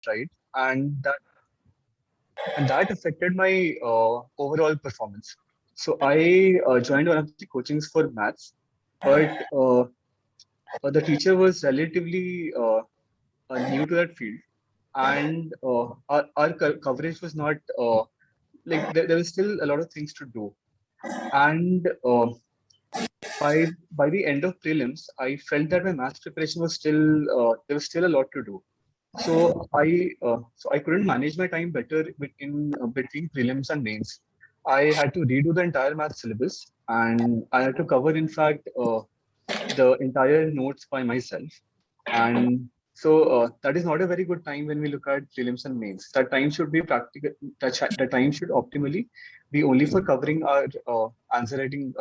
right? And that affected my overall performance. So I joined one of the coachings for maths, but the teacher was relatively new to that field, and our coverage was not like there was still a lot of things to do. And by the end of prelims, I felt that my maths preparation was still there was still a lot to do. So I couldn't manage my time better between prelims and mains. I had to redo the entire math syllabus, and I had to cover, in fact, the entire notes by myself. And so that is not a very good time when we look at prelims and mains. That time should be practical. The time should optimally be only for covering our answer writing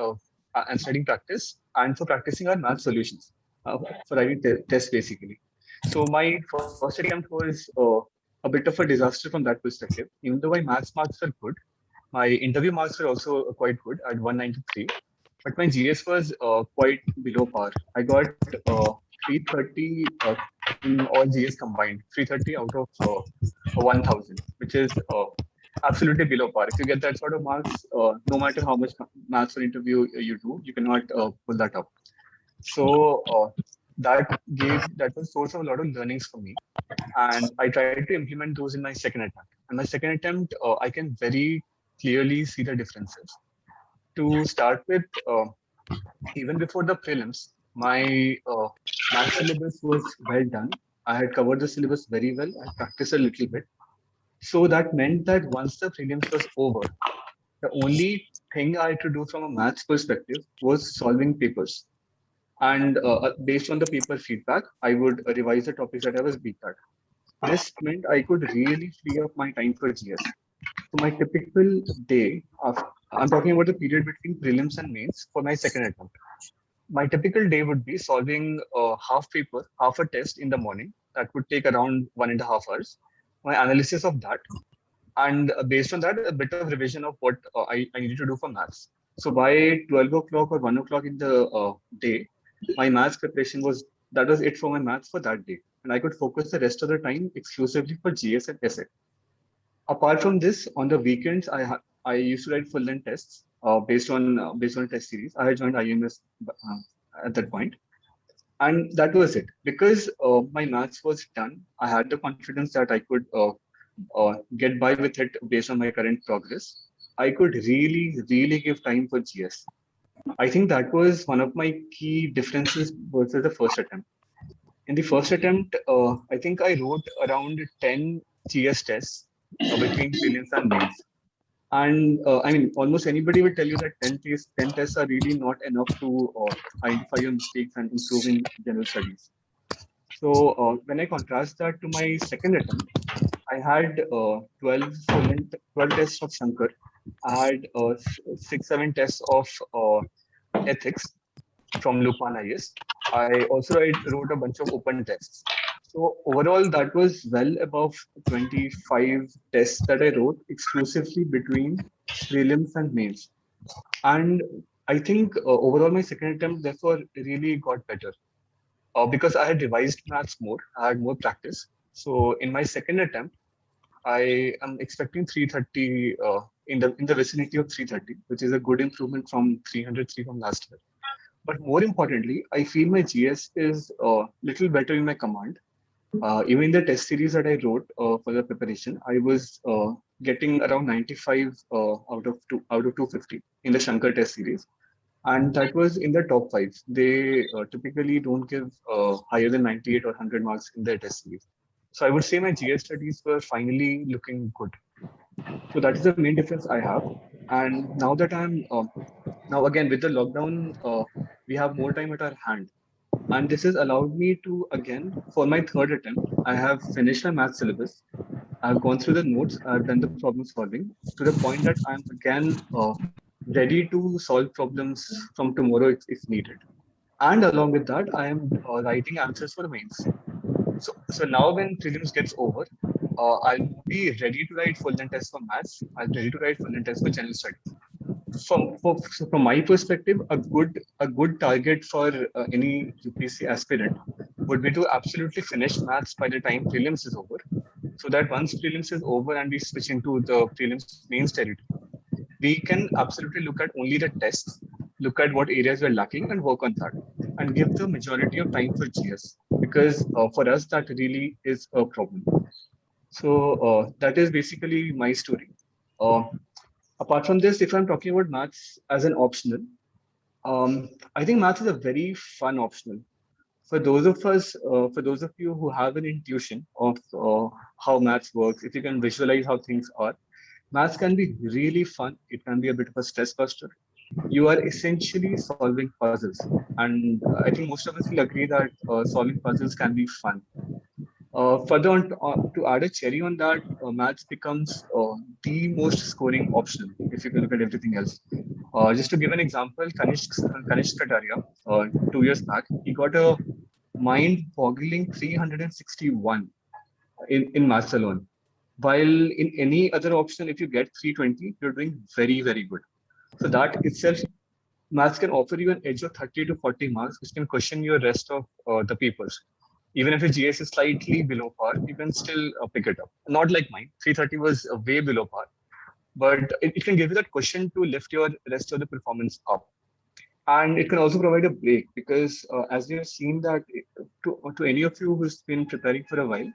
practice and for practicing our math solutions for writing tests basically. So my first attempt was a bit of a disaster from that perspective. Even though my maths marks were good, my interview marks were also quite good at 193, but my GS was quite below par. I got 330 in all GS combined, 330 out of 1000, which is absolutely below par. If you get that sort of marks, no matter how much maths or interview you do, you cannot pull that up. So that was source of a lot of learnings for me, and I tried to implement those in my second attempt. And my second attempt, I can very clearly see the differences. To start with, even before the prelims, my math syllabus was well done. I had covered the syllabus very well. I practiced a little bit. So that meant that once the prelims was over, the only thing I had to do from a maths perspective was solving papers. And based on the paper feedback, I would revise the topics that I was weak at. This meant I could really free up my time for GS. So my typical day, I'm talking about the period between prelims and mains for my second attempt. My typical day would be solving half a test in the morning. That would take around 1.5 hours. My analysis of that, and based on that, a bit of revision of what I needed to do for maths. So by 12 o'clock or 1 o'clock in the day, my maths preparation that was it for my maths for that day. And I could focus the rest of the time exclusively for GS and essay. Apart from this, on the weekends, I used to write full length tests based on a test series. I had joined IMS at that point, and that was it. Because my maths was done, I had the confidence that I could get by with it based on my current progress. I could really give time for GS. I think that was one of my key differences versus the first attempt. In the first attempt, I think I wrote around 10 GS tests between prelims and mains. And I mean, almost anybody will tell you that 10 tests are really not enough to identify your mistakes and improve in general studies. So when I contrast that to my second attempt, I had 12 tests of Shankar. I had 6, 7 tests of ethics from Lukman IS. I also wrote a bunch of open tests. So overall, that was well above 25 tests that I wrote exclusively between prelims and mains. And I think overall my second attempt therefore really got better because I had revised maths more. I had more practice. So in my second attempt, I am expecting 330 in the vicinity of 330, which is a good improvement from 303 from last year. But more importantly, I feel my GS is a little better in my command. Even the test series that I wrote for the preparation, I was getting around 95 out of 250 in the Shankar test series, and that was in the top five. They typically don't give higher than 98 or 100 marks in their test series. So I would say my GS studies were finally looking good. So that is the main difference I have. And now that I'm now again with the lockdown, we have more time at our hand, and this has allowed me to again for my third attempt. I have finished my math syllabus. I've gone through the notes. I've done the problem solving to the point that I'm again ready to solve problems from tomorrow if needed. And along with that, I am writing answers for mains. So now when prelims gets over, I'll be ready to write full length tests for maths. I'll be ready to write full length tests for general studies. So from my perspective, a good target for any UPSC aspirant would be to absolutely finish maths by the time prelims is over, so that once prelims is over and we switch into the prelims mains territory, we can absolutely look at only the tests, look at what areas we're lacking and work on that, and give the majority of time for GS, because for us that really is a problem. So that is basically my story. Uh, Apart from this, if I'm talking about maths as an optional, I think maths is a very fun optional. For those of us, for those of you who have an intuition of how maths works, if you can visualize how things are, maths can be really fun. It can be a bit of a stress buster. You are essentially solving puzzles. And I think most of us will agree that solving puzzles can be fun. Further on, to add a cherry on that, maths becomes the most scoring option if you can look at everything else. Just to give an example, Kanishk Kataria, 2 years back, he got a mind-boggling 361 in maths alone. While in any other option, if you get 320, you're doing very, very good. So that itself, maths can offer you an edge of 30 to 40 marks, which can cushion your rest of the papers. Even if your GS is slightly below par, you can still pick it up. Not like mine. 330 was way below par, but it can give you that cushion to lift your rest of the performance up. And it can also provide a break because as we have seen that to any of you who's been preparing for a while,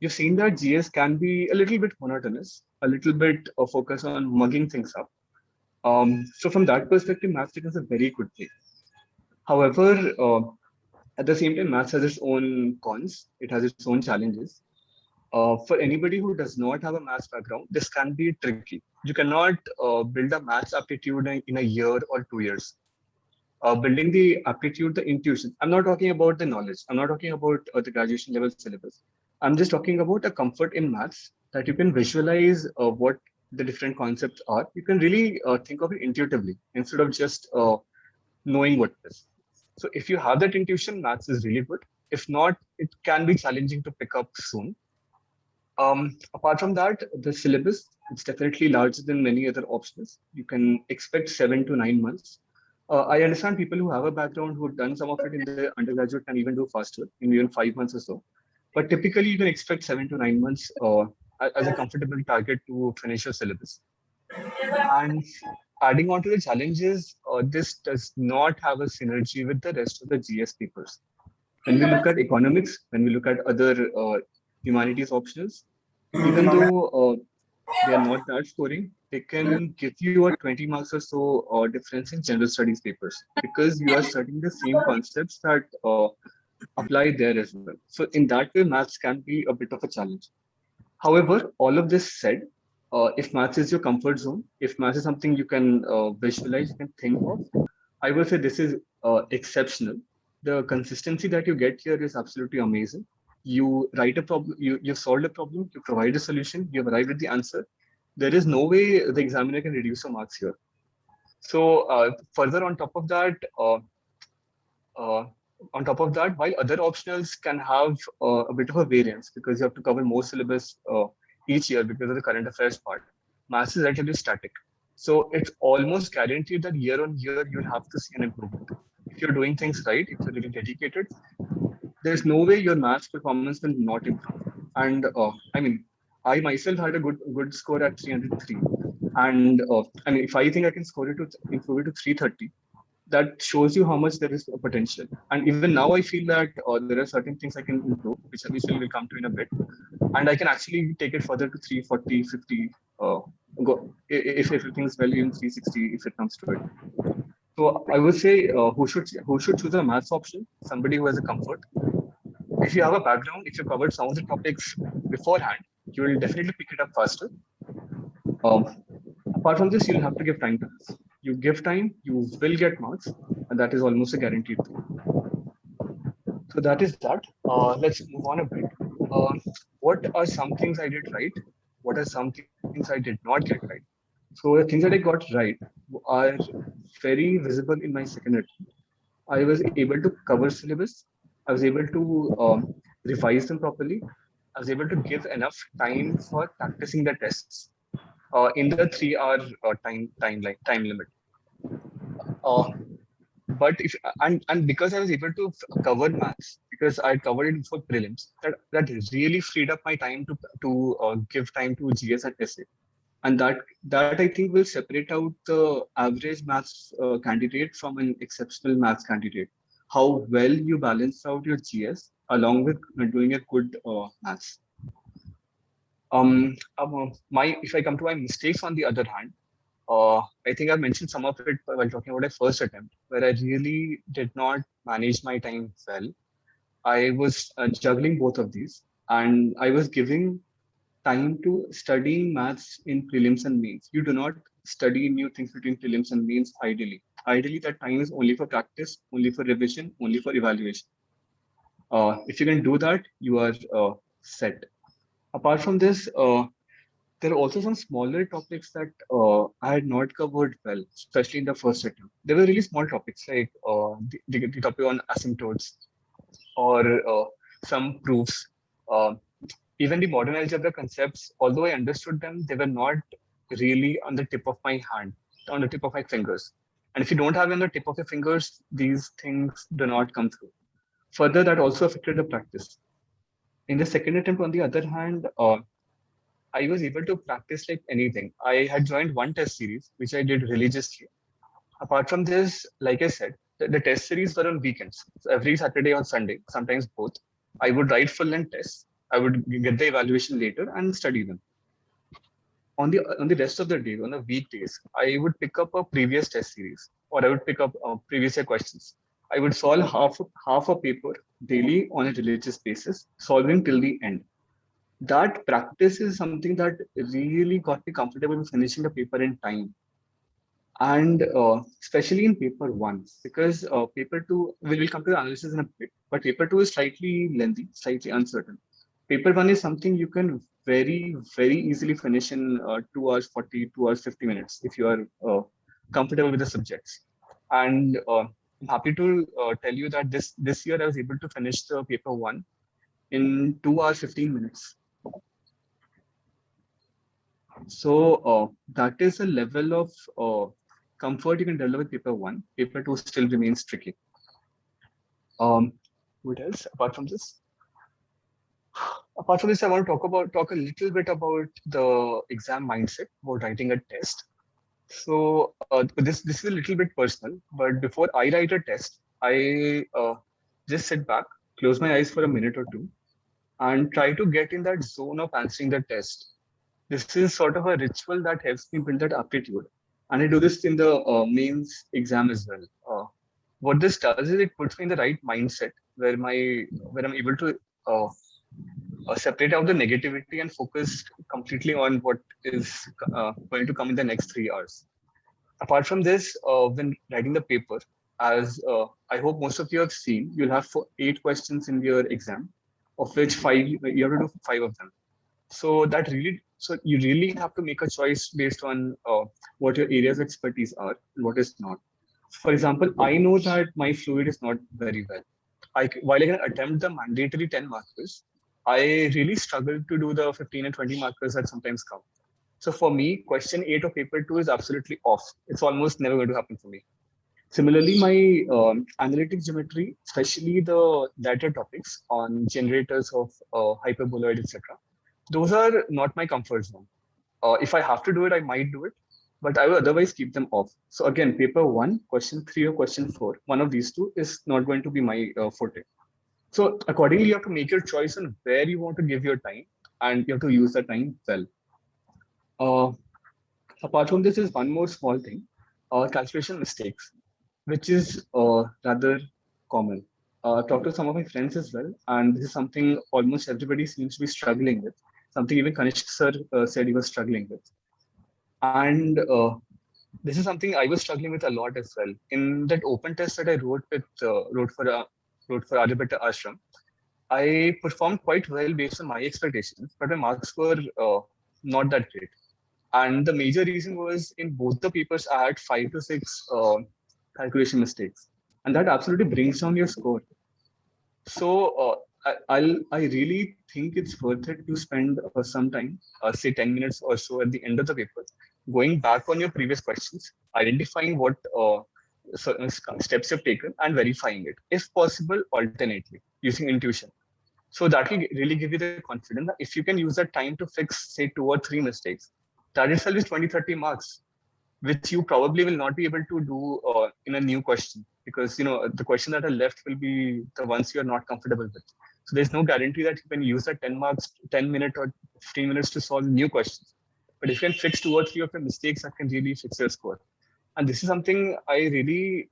you've seen that GS can be a little bit monotonous, a little bit of focus on mugging things up. So from that perspective, maths is a very good thing. However, at the same time, maths has its own cons. It has its own challenges. For anybody who does not have a maths background, this can be tricky. You cannot build a maths aptitude in a year or 2 years. Building the aptitude, the intuition. I'm not talking about the knowledge. I'm not talking about the graduation level syllabus. I'm just talking about a comfort in maths that you can visualize what the different concepts are. You can really think of it intuitively instead of just knowing what it is. So if you have that intuition, maths is really good. If not, it can be challenging to pick up soon. Apart from that, the syllabus, it's definitely larger than many other options. You can expect 7 to 9 months. I understand people who have a background who've done some of it in the undergraduate can even do faster in even 5 months or so. But typically, you can expect 7 to 9 months as a comfortable target to finish your syllabus. And adding on to the challenges, this does not have a synergy with the rest of the GS papers. When we look at economics, when we look at other humanities options, even though they are not that scoring, they can give you a 20 marks or so difference in general studies papers because you are studying the same concepts that apply there as well. So in that way, maths can be a bit of a challenge. However, all of this said, if maths is your comfort zone, if maths is something you can visualize, you can think of, I will say this is exceptional. The consistency that you get here is absolutely amazing. You write a problem, you've solved a problem, you provide a solution, you've arrived at the answer. There is no way the examiner can reduce your marks here. So further uh, on top of that, while other optionals can have a bit of a variance because you have to cover more syllabus each year because of the current affairs part, maths is relatively static. So it's almost guaranteed that year on year you'll have to see an improvement. If you're doing things right, if you're really dedicated, there's no way your maths performance will not improve. And I mean, I myself had a good score at 303. And I mean, if I think I can score it to improve it to 330, that shows you how much there is a potential. And even now, I feel that there are certain things I can improve, which we will come to in a bit. And I can actually take it further to 340, 50, if everything's well, even 360 if it comes to it. So I would say who should choose a maths option? Somebody who has a comfort. If you have a background, if you covered some of the topics beforehand, you will definitely pick it up faster. Um, Apart from this, you'll have to give time to this. You give time, you will get marks, and that is almost a guaranteed thing. So that is that. Let's move on a bit. Uh, what are some things I did right? What are some things I did not get right? So the things that I got right are very visible in my second attempt. I was able to cover syllabus. I was able to revise them properly. I was able to give enough time for practicing the tests in the 3 hour time limit. Uh, but if and because I was able to cover maths because I covered it for prelims. That really freed up my time to give time to GS and essay, and that I think will separate out the average maths candidate from an exceptional maths candidate. How well you balance out your GS along with doing a good maths. My if I come to my mistakes on the other hand, I think I mentioned some of it while talking about my first attempt, where I really did not manage my time well. I was juggling both of these, and I was giving time to studying maths in prelims and mains. You do not study new things between prelims and mains ideally. Ideally, that time is only for practice, only for revision, only for evaluation. If you can do that, you are set. Apart from this, there are also some smaller topics that I had not covered well, especially in the first attempt. They were really small topics like the topic on asymptotes or some proofs. Uh, Even the modern algebra concepts, although I understood them, they were not really on the tip of my hand, on the tip of my fingers. And if you don't have it on the tip of your fingers, these things do not come through. Further, that also affected the practice. In the second attempt, on the other hand, I was able to practice like anything. I had joined one test series, which I did religiously. Apart from this, like I said, the test series were on weekends. So every Saturday or Sunday, sometimes both. I would write full length tests. I would get the evaluation later and study them. On the rest of the day, on the weekdays, I would pick up a previous test series, or I would pick up previous year questions. I would solve half a paper daily on a religious basis, solving till the end. That practice is something that really got me comfortable with finishing the paper in time, and especially in paper one, because paper two will come to the analysis in a bit, but paper two is slightly lengthy, slightly uncertain. Paper one is something you can very easily finish in 2 hours 40, 2 hours 50 minutes if you are comfortable with the subjects. And I'm happy to tell you that this year I was able to finish the paper one in 2 hours 15 minutes. So that is a level of comfort you can develop with paper one. Paper two still remains tricky. What else apart from this? Apart from this, I want to talk a little bit about the exam mindset about writing a test. So this is a little bit personal, but before I write a test, I just sit back, close my eyes for a minute or two, and try to get in that zone of answering the test. This is sort of a ritual that helps me build that aptitude. And I do this in the mains exam as well. What this does is it puts me in the right mindset where I'm able to uh, separate out the negativity and focus completely on what is going to come in the next 3 hours. Apart from this, when writing the paper, as I hope most of you have seen, you'll have 8 questions in your exam, of which five you have to do 5 of them. So you really have to make a choice based on what your areas of expertise are and what is not. For example, I know that my fluid is not very well. While I can attempt the mandatory 10 markers, I really struggle to do the 15 and 20 markers that sometimes come. So for me, question 8 of paper 2 is absolutely off. It's almost never going to happen for me. Similarly, my analytic geometry, especially the latter topics on generators of hyperboloid, etc., those are not my comfort zone. If I have to do it, I might do it, but I will otherwise keep them off. So again, paper one, question 3 or question 4, one of these two is not going to be my forte. So accordingly, you have to make your choice on where you want to give your time, and you have to use the time well. Uh, Apart from this is one more small thing, calculation mistakes, which is rather common. Talk to some of my friends as well, and this is something almost everybody seems to be struggling with. Something even Kanishk sir said he was struggling with, and this is something I was struggling with a lot as well. In that open test that I wrote for Aryabhatta Ashram, I performed quite well based on my expectations, but my marks were not that great. And the major reason was in both the papers, I had 5 to 6 calculation mistakes. And that absolutely brings down your score. So I really think it's worth it to spend some time, say 10 minutes or so at the end of the paper, going back on your previous questions, identifying what steps you've taken and verifying it. If possible, alternately. using intuition. So that will really give you the confidence that if you can use that time to fix, say, 2 or 3 mistakes, that itself is 20, 30 marks, which you probably will not be able to do in a new question, because the question that are left will be the ones you are not comfortable with. So there's no guarantee that you can use that 10 marks, 10 minutes or 15 minutes to solve new questions. But if you can fix 2 or 3 of your mistakes, that can really fix your score. And this is something I really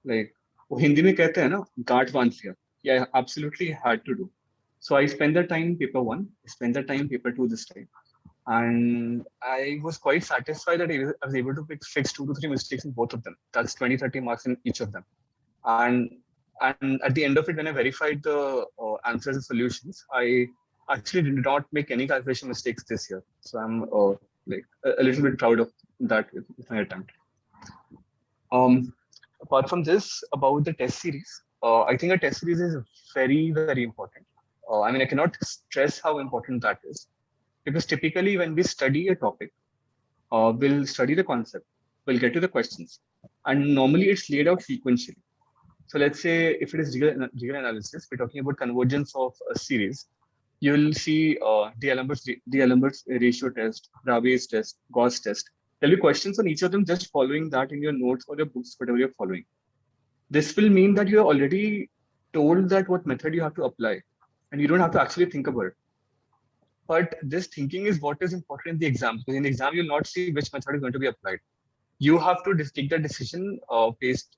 like. वो हिंदी में कहते हैं ना, गांठ बांध लिया. Yeah, I absolutely had to do. So I spent the time paper one, spent the time paper two this time, and I was quite satisfied that I was able to fix 2 to 3 mistakes in both of them. That's 20, 30 marks in each of them. And and at the end of it, when I verified the answers and solutions, I actually did not make any calculation mistakes this year. So I'm like a little bit proud of that with my attempt. Apart from this, about the test series, I think a test series is very, very important. I mean, I cannot stress how important that is, because typically when we study a topic, we'll study the concept, we'll get to the questions, and normally it's laid out sequentially. So let's say if it is real analysis, we're talking about convergence of a series. You'll see D'Alembert's ratio test, Rabi's test, Gauss test. There'll be questions on each of them, just following that in your notes or your books, whatever you're following. This will mean that you're already told that what method you have to apply, and you don't have to actually think about it. But this thinking is what is important in the exam. Because in the exam, you'll not see which method is going to be applied. You have to take that decision based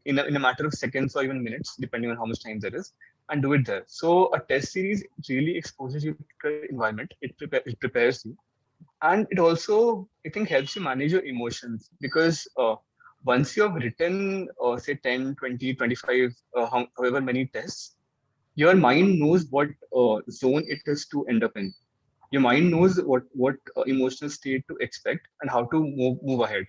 in a matter of seconds or even minutes, depending on how much time there is, and do it there. So a test series really exposes you to the environment. It prepares you, and it also, I think, helps you manage your emotions, because once you have written say 10, 20, 25, however many tests, your mind knows what zone it is to end up in. Your mind knows what emotional state to expect and how to move ahead.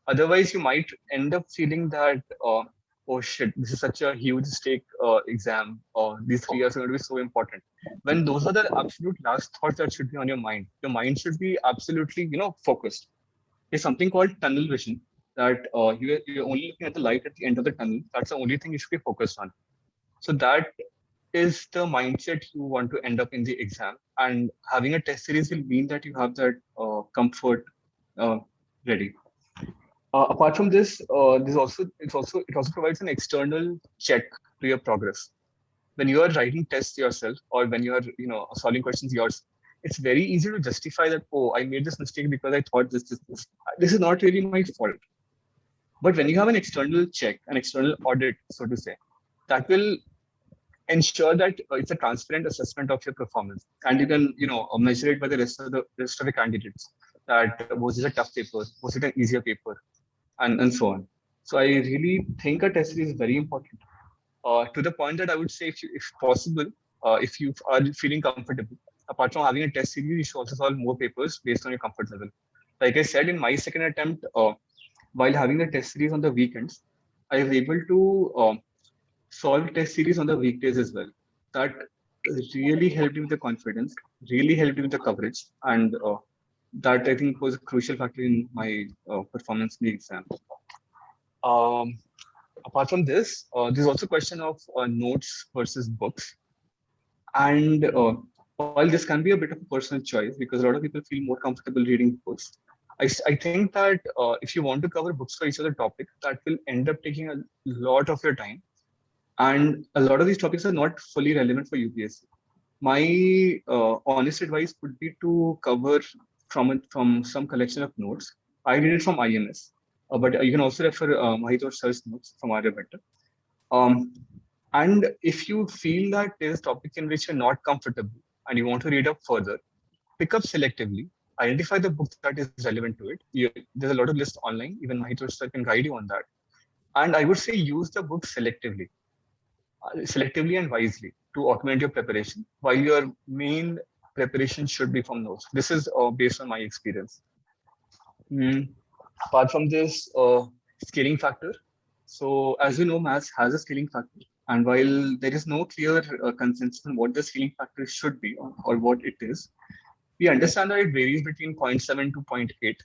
Otherwise, you might end up feeling that oh shit, this is such a huge stake exam, or these 3 years are going to be so important, when those are the absolute last thoughts that should be on your mind. Your mind should be absolutely focused. There's something called tunnel vision, that you're only looking at the light at the end of the tunnel. That's the only thing you should be focused on. So that is the mindset you want to end up in the exam. And having a test series will mean that you have that comfort ready. Apart from this, it also provides an external check to your progress. When you are writing tests yourself, or when you are solving questions yours, it's very easy to justify that, oh, I made this mistake because I thought this is not really my fault. But when you have an external check, an external audit, so to say, that will ensure that it's a transparent assessment of your performance, and you can measure it by the rest of the candidates. That was it a tough paper, was it an easier paper, and so on. So I really think a test series is very important. To the point that I would say, if possible, if you are feeling comfortable, apart from having a test series, you should also solve more papers based on your comfort level. Like I said, in my second attempt, while having a test series on the weekends, I was able to solve test series on the weekdays as well. That really helped me with the confidence, really helped me with the coverage, and that I think was a crucial factor in my performance in the exam. Um, Apart from this, there's also a question of notes versus books. And while this can be a bit of a personal choice, because a lot of people feel more comfortable reading books, I think that if you want to cover books for each other topic, that will end up taking a lot of your time. And a lot of these topics are not fully relevant for UPSC. My honest advice would be to cover from some collection of notes. I did it from IMS, but you can also refer Mahit or Sir's notes from Aryabhatta. And if you feel that there's a topic in which you're not comfortable and you want to read up further, pick up selectively, identify the book that is relevant to it. There's a lot of lists online, even Mahit or Sir can guide you on that. And I would say use the book selectively and wisely to augment your preparation, while your main preparation should be from notes. This is based on my experience. Apart from this, scaling factor. So as you know, maths has a scaling factor. And while there is no clear consensus on what the scaling factor should be, or what it is, we understand that it varies between 0.7 to 0.8.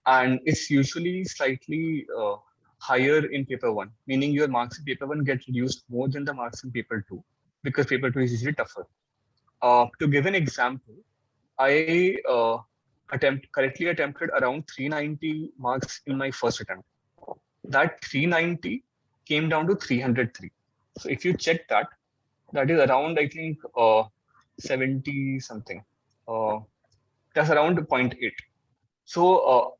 And it's usually slightly higher in paper one, meaning your marks in paper one get reduced more than the marks in paper two. because paper 2 is usually tougher. To give an example, I correctly attempted around 390 marks in my first attempt. That 390 came down to 303. So if you check that, that is around, I think, 70 something. Uh, that's around 0.8. So,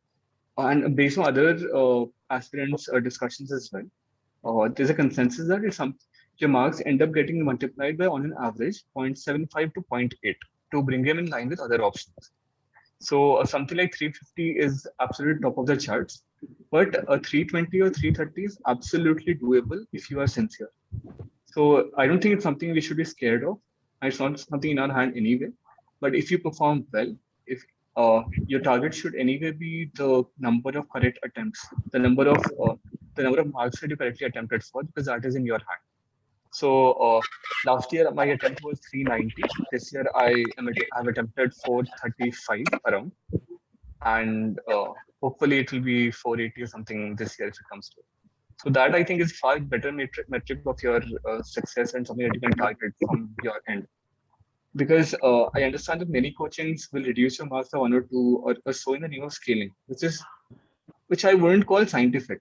and based on other aspirants' discussions as well, there's a consensus that your marks end up getting multiplied by, on an average, 0.75 to zero point 0.8 to bring them in line with other options. So something like 350 is absolutely top of the charts, but a 320 or 330 is absolutely doable if you are sincere. So I don't think it's something we should be scared of. It's not something in our hand anyway. But if you perform well, if your target should anyway be the number of correct attempts, the number of marks that you correctly attempted for, because that is in your hand. So last year my attempt was 390. This year have attempted 435 around, and hopefully it will be 480 or something this year if it comes to it. So that I think is far better metric of your success and something that you can target from your end. Because I understand that many coachings will reduce your marks by 1 or 2 or so in the name of scaling, which I wouldn't call scientific.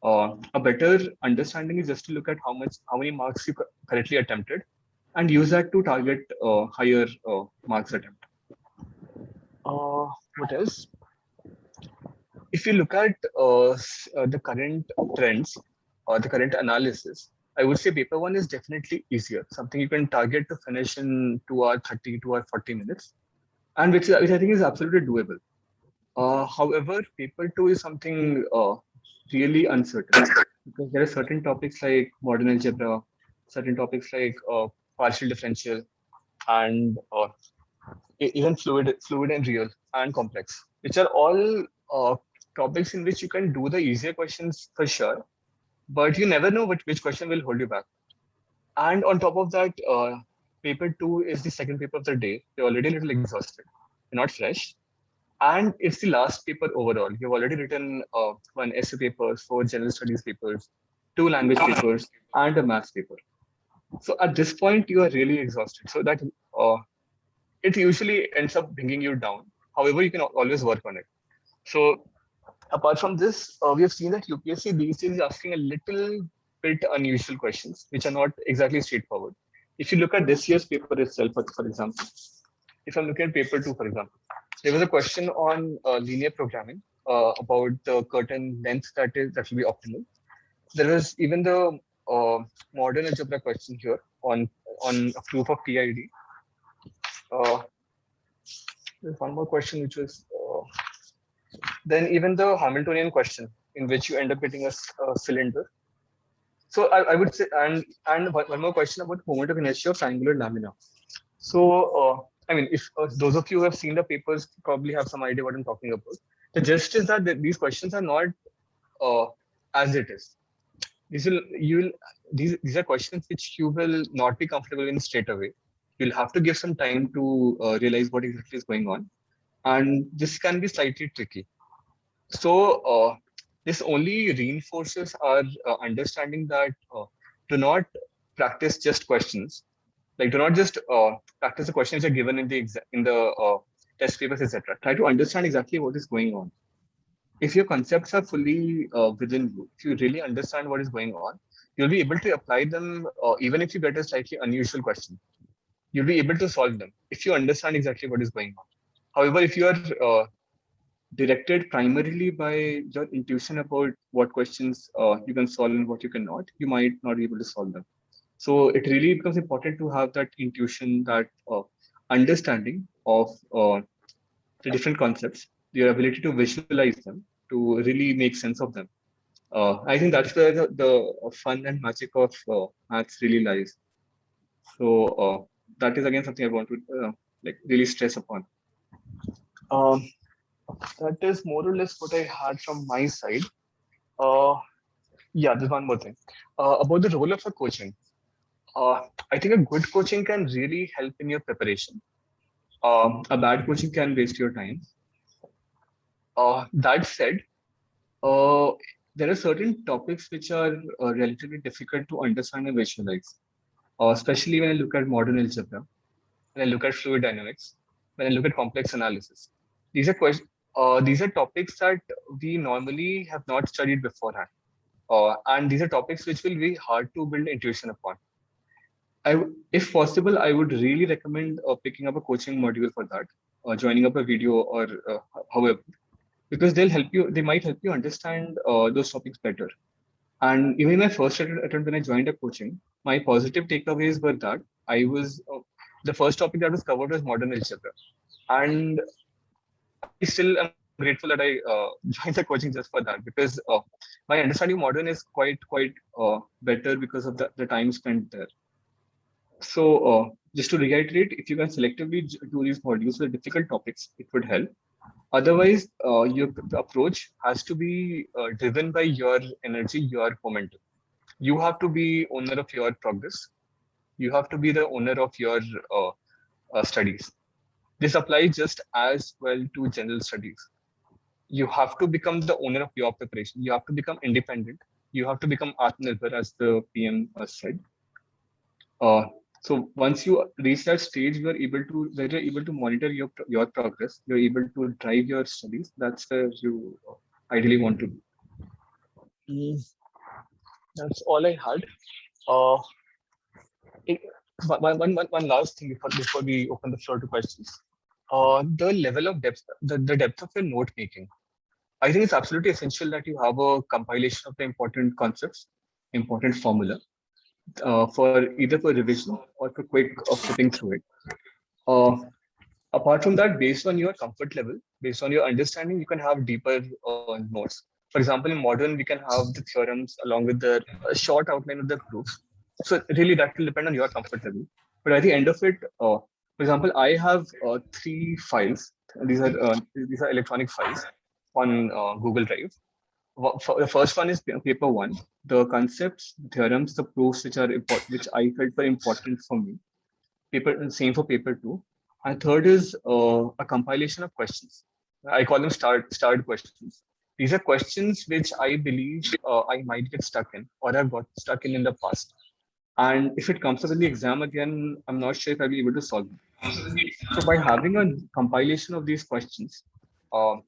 A better understanding is just to look at how many marks you correctly attempted, and use that to target higher marks attempt. What else? If you look at the current trends or the current analysis, I would say paper 1 is definitely easier, something you can target to finish in 2 hours 30, 2 hours 40 minutes, and which I think is absolutely doable. However, paper 2 is something really uncertain, because there are certain topics like modern algebra, certain topics like partial differential, and even fluid and real and complex, which are all topics in which you can do the easier questions for sure, but you never know which question will hold you back. And on top of that, paper 2 is the second paper of the day. You're already a little exhausted, you're not fresh, and it's the last paper overall. You've already written one essay papers, 4 general studies papers, 2 language papers, and a maths paper. So at this point, you are really exhausted. So that it usually ends up bringing you down. However, you can always work on it. So apart from this, we have seen that UPSC these days is asking a little bit unusual questions, which are not exactly straightforward. If you look at this year's paper itself, for example, if I'm looking at paper 2, for example, there was a question on linear programming about the curtain length that will be optimal. There was even the modern algebra question here on a proof of PID. There's one more question which was then even the Hamiltonian question, in which you end up getting a cylinder. So I would say, and one more question about moment of inertia of triangular lamina. So I mean, if those of you who have seen the papers probably have some idea what I'm talking about. The gist is that these questions are not as it is. These are questions which you will not be comfortable in straight away. You'll have to give some time to realize what exactly is going on, and this can be slightly tricky. So this only reinforces our understanding that do not practice just questions. Like, do not just practice the questions that are given in the test papers, etc. Try to understand exactly what is going on. If your concepts are fully within you, if you really understand what is going on, you'll be able to apply them even if you get a slightly unusual question. You'll be able to solve them if you understand exactly what is going on. However, if you are directed primarily by your intuition about what questions you can solve and what you cannot, you might not be able to solve them. So it really becomes important to have that intuition, that understanding of the different concepts, your ability to visualize them, to really make sense of them. I think that's where the fun and magic of maths really lies. So that is again something I want to like really stress upon. Um, that is more or less what I had from my side. Uh, yeah, there's one more thing about the role of a coaching. I think a good coaching can really help in your preparation. A bad coaching can waste your time. That said, there are certain topics which are relatively difficult to understand and visualize. especially when I look at modern algebra, when I look at fluid dynamics, when I look at complex analysis. These are these are topics that we normally have not studied beforehand, and these are topics which will be hard to build intuition upon. If possible, I would really recommend picking up a coaching module for that, joining up a video or however, because they'll help you. They might help you understand those topics better. And even my first attempt when I joined a coaching, my positive takeaways were that I was the first topic that was covered was modern algebra, and I still am grateful that I joined the coaching just for that because my understanding of modern is quite better because of the time spent there. So, just to reiterate, if you can selectively do these modules with difficult topics, it would help. Otherwise, your the approach has to be driven by your energy, your momentum. You have to be owner of your progress. You have to be the owner of your uh, studies. This applies just as well to general studies. You have to become the owner of your preparation. You have to become independent. You have to become Atmanirbhar, as the PM said. Uh, so once you reach that stage, where you're able to monitor your progress, you're able to drive your studies. That's where you ideally want to be. Mm, that's all I had. Uh, it, one last thing before we open the floor to questions. The level of depth, the depth of your note making. I think it's absolutely essential that you have a compilation of the important concepts, important formula, for either for revision or for quick flipping through it. Uh, Apart from that, based on your comfort level, based on your understanding, you can have deeper notes. For example, in modern, we can have the theorems along with the short outline of the proofs. So really, that will depend on your comfort level. But at the end of it, for example, I have three files. These are electronic files on Google Drive. The first one is paper one, the concepts, theorems, the proofs which are important, which I felt were important for me. Paper same for paper two. And third is a compilation of questions. I call them starred questions. These are questions which I believe I might get stuck in or have got stuck in the past. And if it comes up in the exam again, I'm not sure if I'll be able to solve it. So by having a compilation of these questions, um,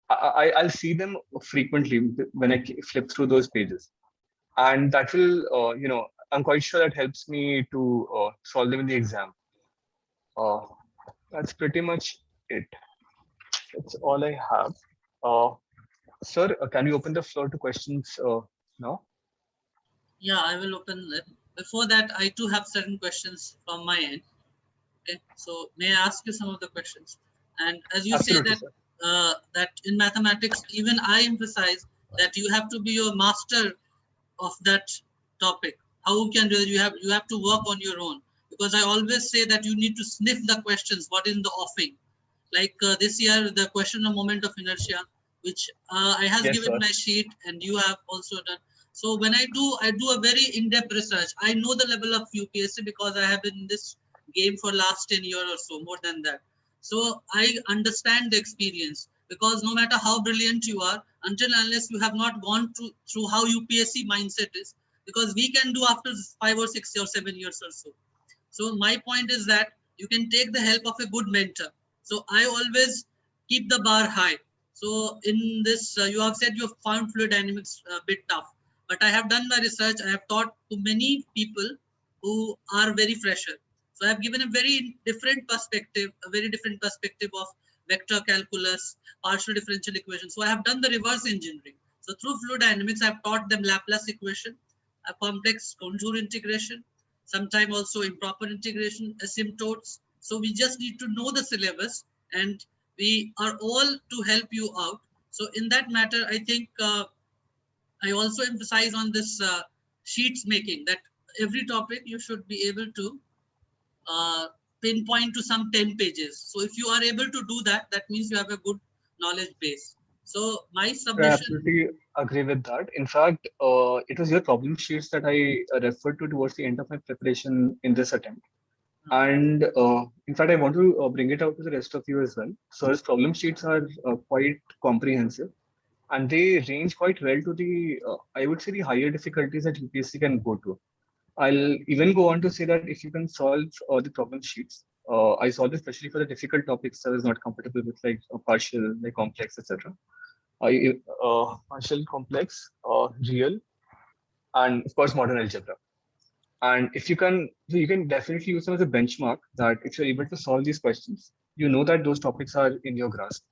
I'll see them frequently when I flip through those pages, and that will, I'm quite sure that helps me to solve them in the exam. Uh, that's pretty much it. That's all I have. Uh, Sir, can you open the floor to questions now? Yeah, I will open it. Before that, I too have certain questions from my end. Okay, so may I ask you some of the questions? And as you say Absolutely, that sir. that in mathematics, even I emphasize that you have to be a master of that topic. How can you have to work on your own, because I always say that you need to sniff the questions, what is in the offing. Like this year, the question of moment of inertia, which I has Yes, given sir. my sheet and you have also done. So when I do a very in-depth research. I know the level of UPSC because I have been in this game for last 10 years or so, more than that. So I understand the experience, because no matter how brilliant you are, until unless you have not gone through how UPSC mindset is, because we can do after 5 or 6 or 7 years or so. So my point is that you can take the help of a good mentor. So I always keep the bar high. So in this, you have said you have found fluid dynamics a bit tough, but I have done my research. I have taught to many people who are very fresher. So I have given a very different perspective, a very different perspective of vector calculus, partial differential equation. So I have done the reverse engineering. So through fluid dynamics, I have taught them Laplace equation, a complex contour integration, sometimes also improper integration, asymptotes. So we just need to know the syllabus, and we are all to help you out. So in that matter, I think I also emphasize on this sheets making, that every topic you should be able to uh, pinpoint to some 10 pages. So if you are able to do that, that means you have a good knowledge base. So my I submission. absolutely agree with that. In fact, it was your problem sheets that I referred to towards the end of my preparation in this attempt. And in fact, I want to bring it out to the rest of you as well. So his problem sheets are quite comprehensive, and they range quite well to the, I would say, the higher difficulties that UPSC can go to. I'll even go on to say that if you can solve the problem sheets, I solve especially for the difficult topics I was not comfortable with, like partial, like complex, etc. Partial, complex, real, and of course modern algebra. And if you can, so you can definitely use them as a benchmark that if you're able to solve these questions, you know that those topics are in your grasp.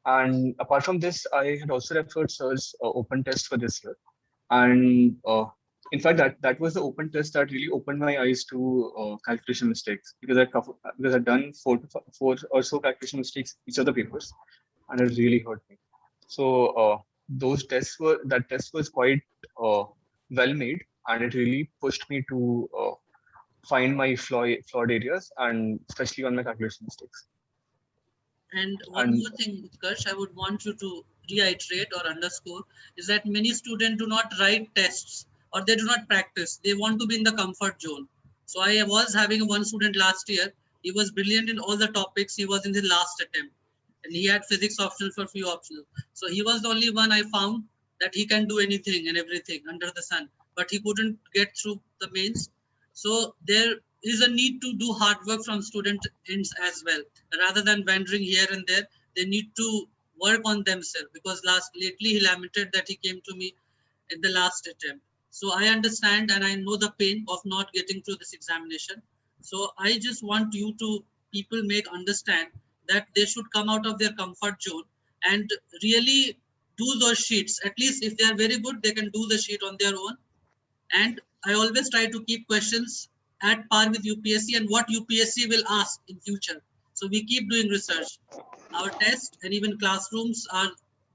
And apart from this, I had also referred Sir's open test for this year. And in fact, that was the open test that really opened my eyes to calculation mistakes because I'd done four or so calculation mistakes each of the papers, and it really hurt me. So that test was quite well made, and it really pushed me to find my flawed areas, and especially on my calculation mistakes. And one And more thing, Utkarsh, I would want you to reiterate or underscore is that many students do not write tests or they do not practice. They want to be in the comfort zone. So I was having one student last year. He was brilliant in all the topics. He was in the last attempt and he had physics options for few options. So he was the only one I found that he can do anything and everything under the sun, but he couldn't get through the mains. So there is a need to do hard work from student ends as well. Rather than wandering here and there, they need to work on themselves because lately he lamented that he came to me in the last attempt. So I understand and I know the pain of not getting through this examination. So I just want you to people make understand that they should come out of their comfort zone and really do those sheets. At least if they are very good, they can do the sheet on their own. And I always try to keep questions at par with UPSC and what UPSC will ask in future. So we keep doing research. Our tests and even classrooms are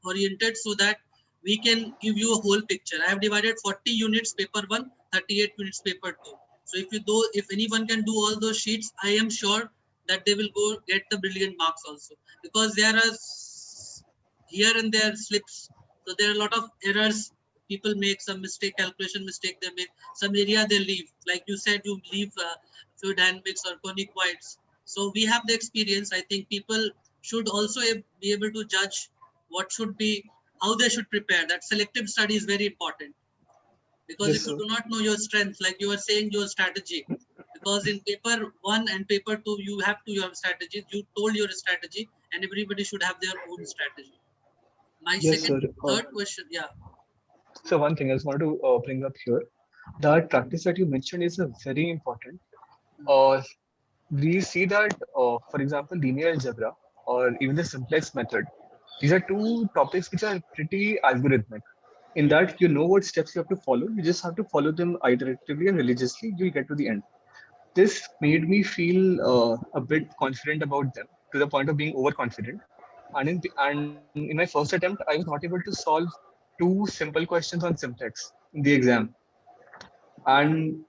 oriented so that we can give you a whole picture. I have divided 40 units paper 1, 38 units paper 2. So if anyone can do all those sheets, I am sure that they will go get the brilliant marks also because there are here and there slips. So there are a lot of errors. People make some mistake, calculation mistake they make. Some area they leave. Like you said, you leave fluid dynamics or conicoids. So we have the experience. I think people should also be able to judge what should be, how they should prepare. That selective study is very important. Because yes, if you sir. do not know your strength, like you are saying your strategy, because in paper 1 and paper 2, you have to have strategy. You told your strategy and everybody should have their own strategy. My Yes, sir. third question, yeah. So one thing I just wanted to bring up here, that practice that you mentioned is a very important. Uh, we see that, for example, linear algebra or even the simplex method, these are two topics which are pretty algorithmic. In that, you know what steps you have to follow. You just have to follow them iteratively and religiously. You'll get to the end. This made me feel a bit confident about them to the point of being overconfident. And in my first attempt, I was not able to solve two simple questions on simplex in the exam, and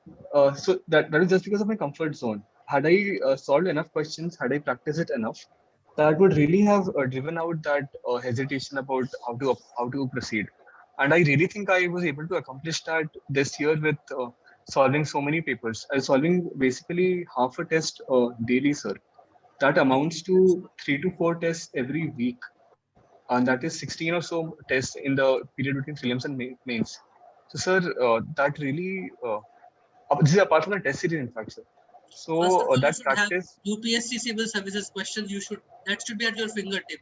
so that is just because of my comfort zone. Had I solved enough questions, had I practiced it enough, that would really have driven out that hesitation about how to proceed. And I really think I was able to accomplish that this year with solving so many papers. I was solving basically half a test daily, sir. That amounts to 3 to 4 tests every week, and that is 16 or so tests in the period between prelims and mains. So, sir, that really this is apart from the test series, in fact, sir. First of So all, you that should have practice, UPSC civil services questions. That should be at your fingertip.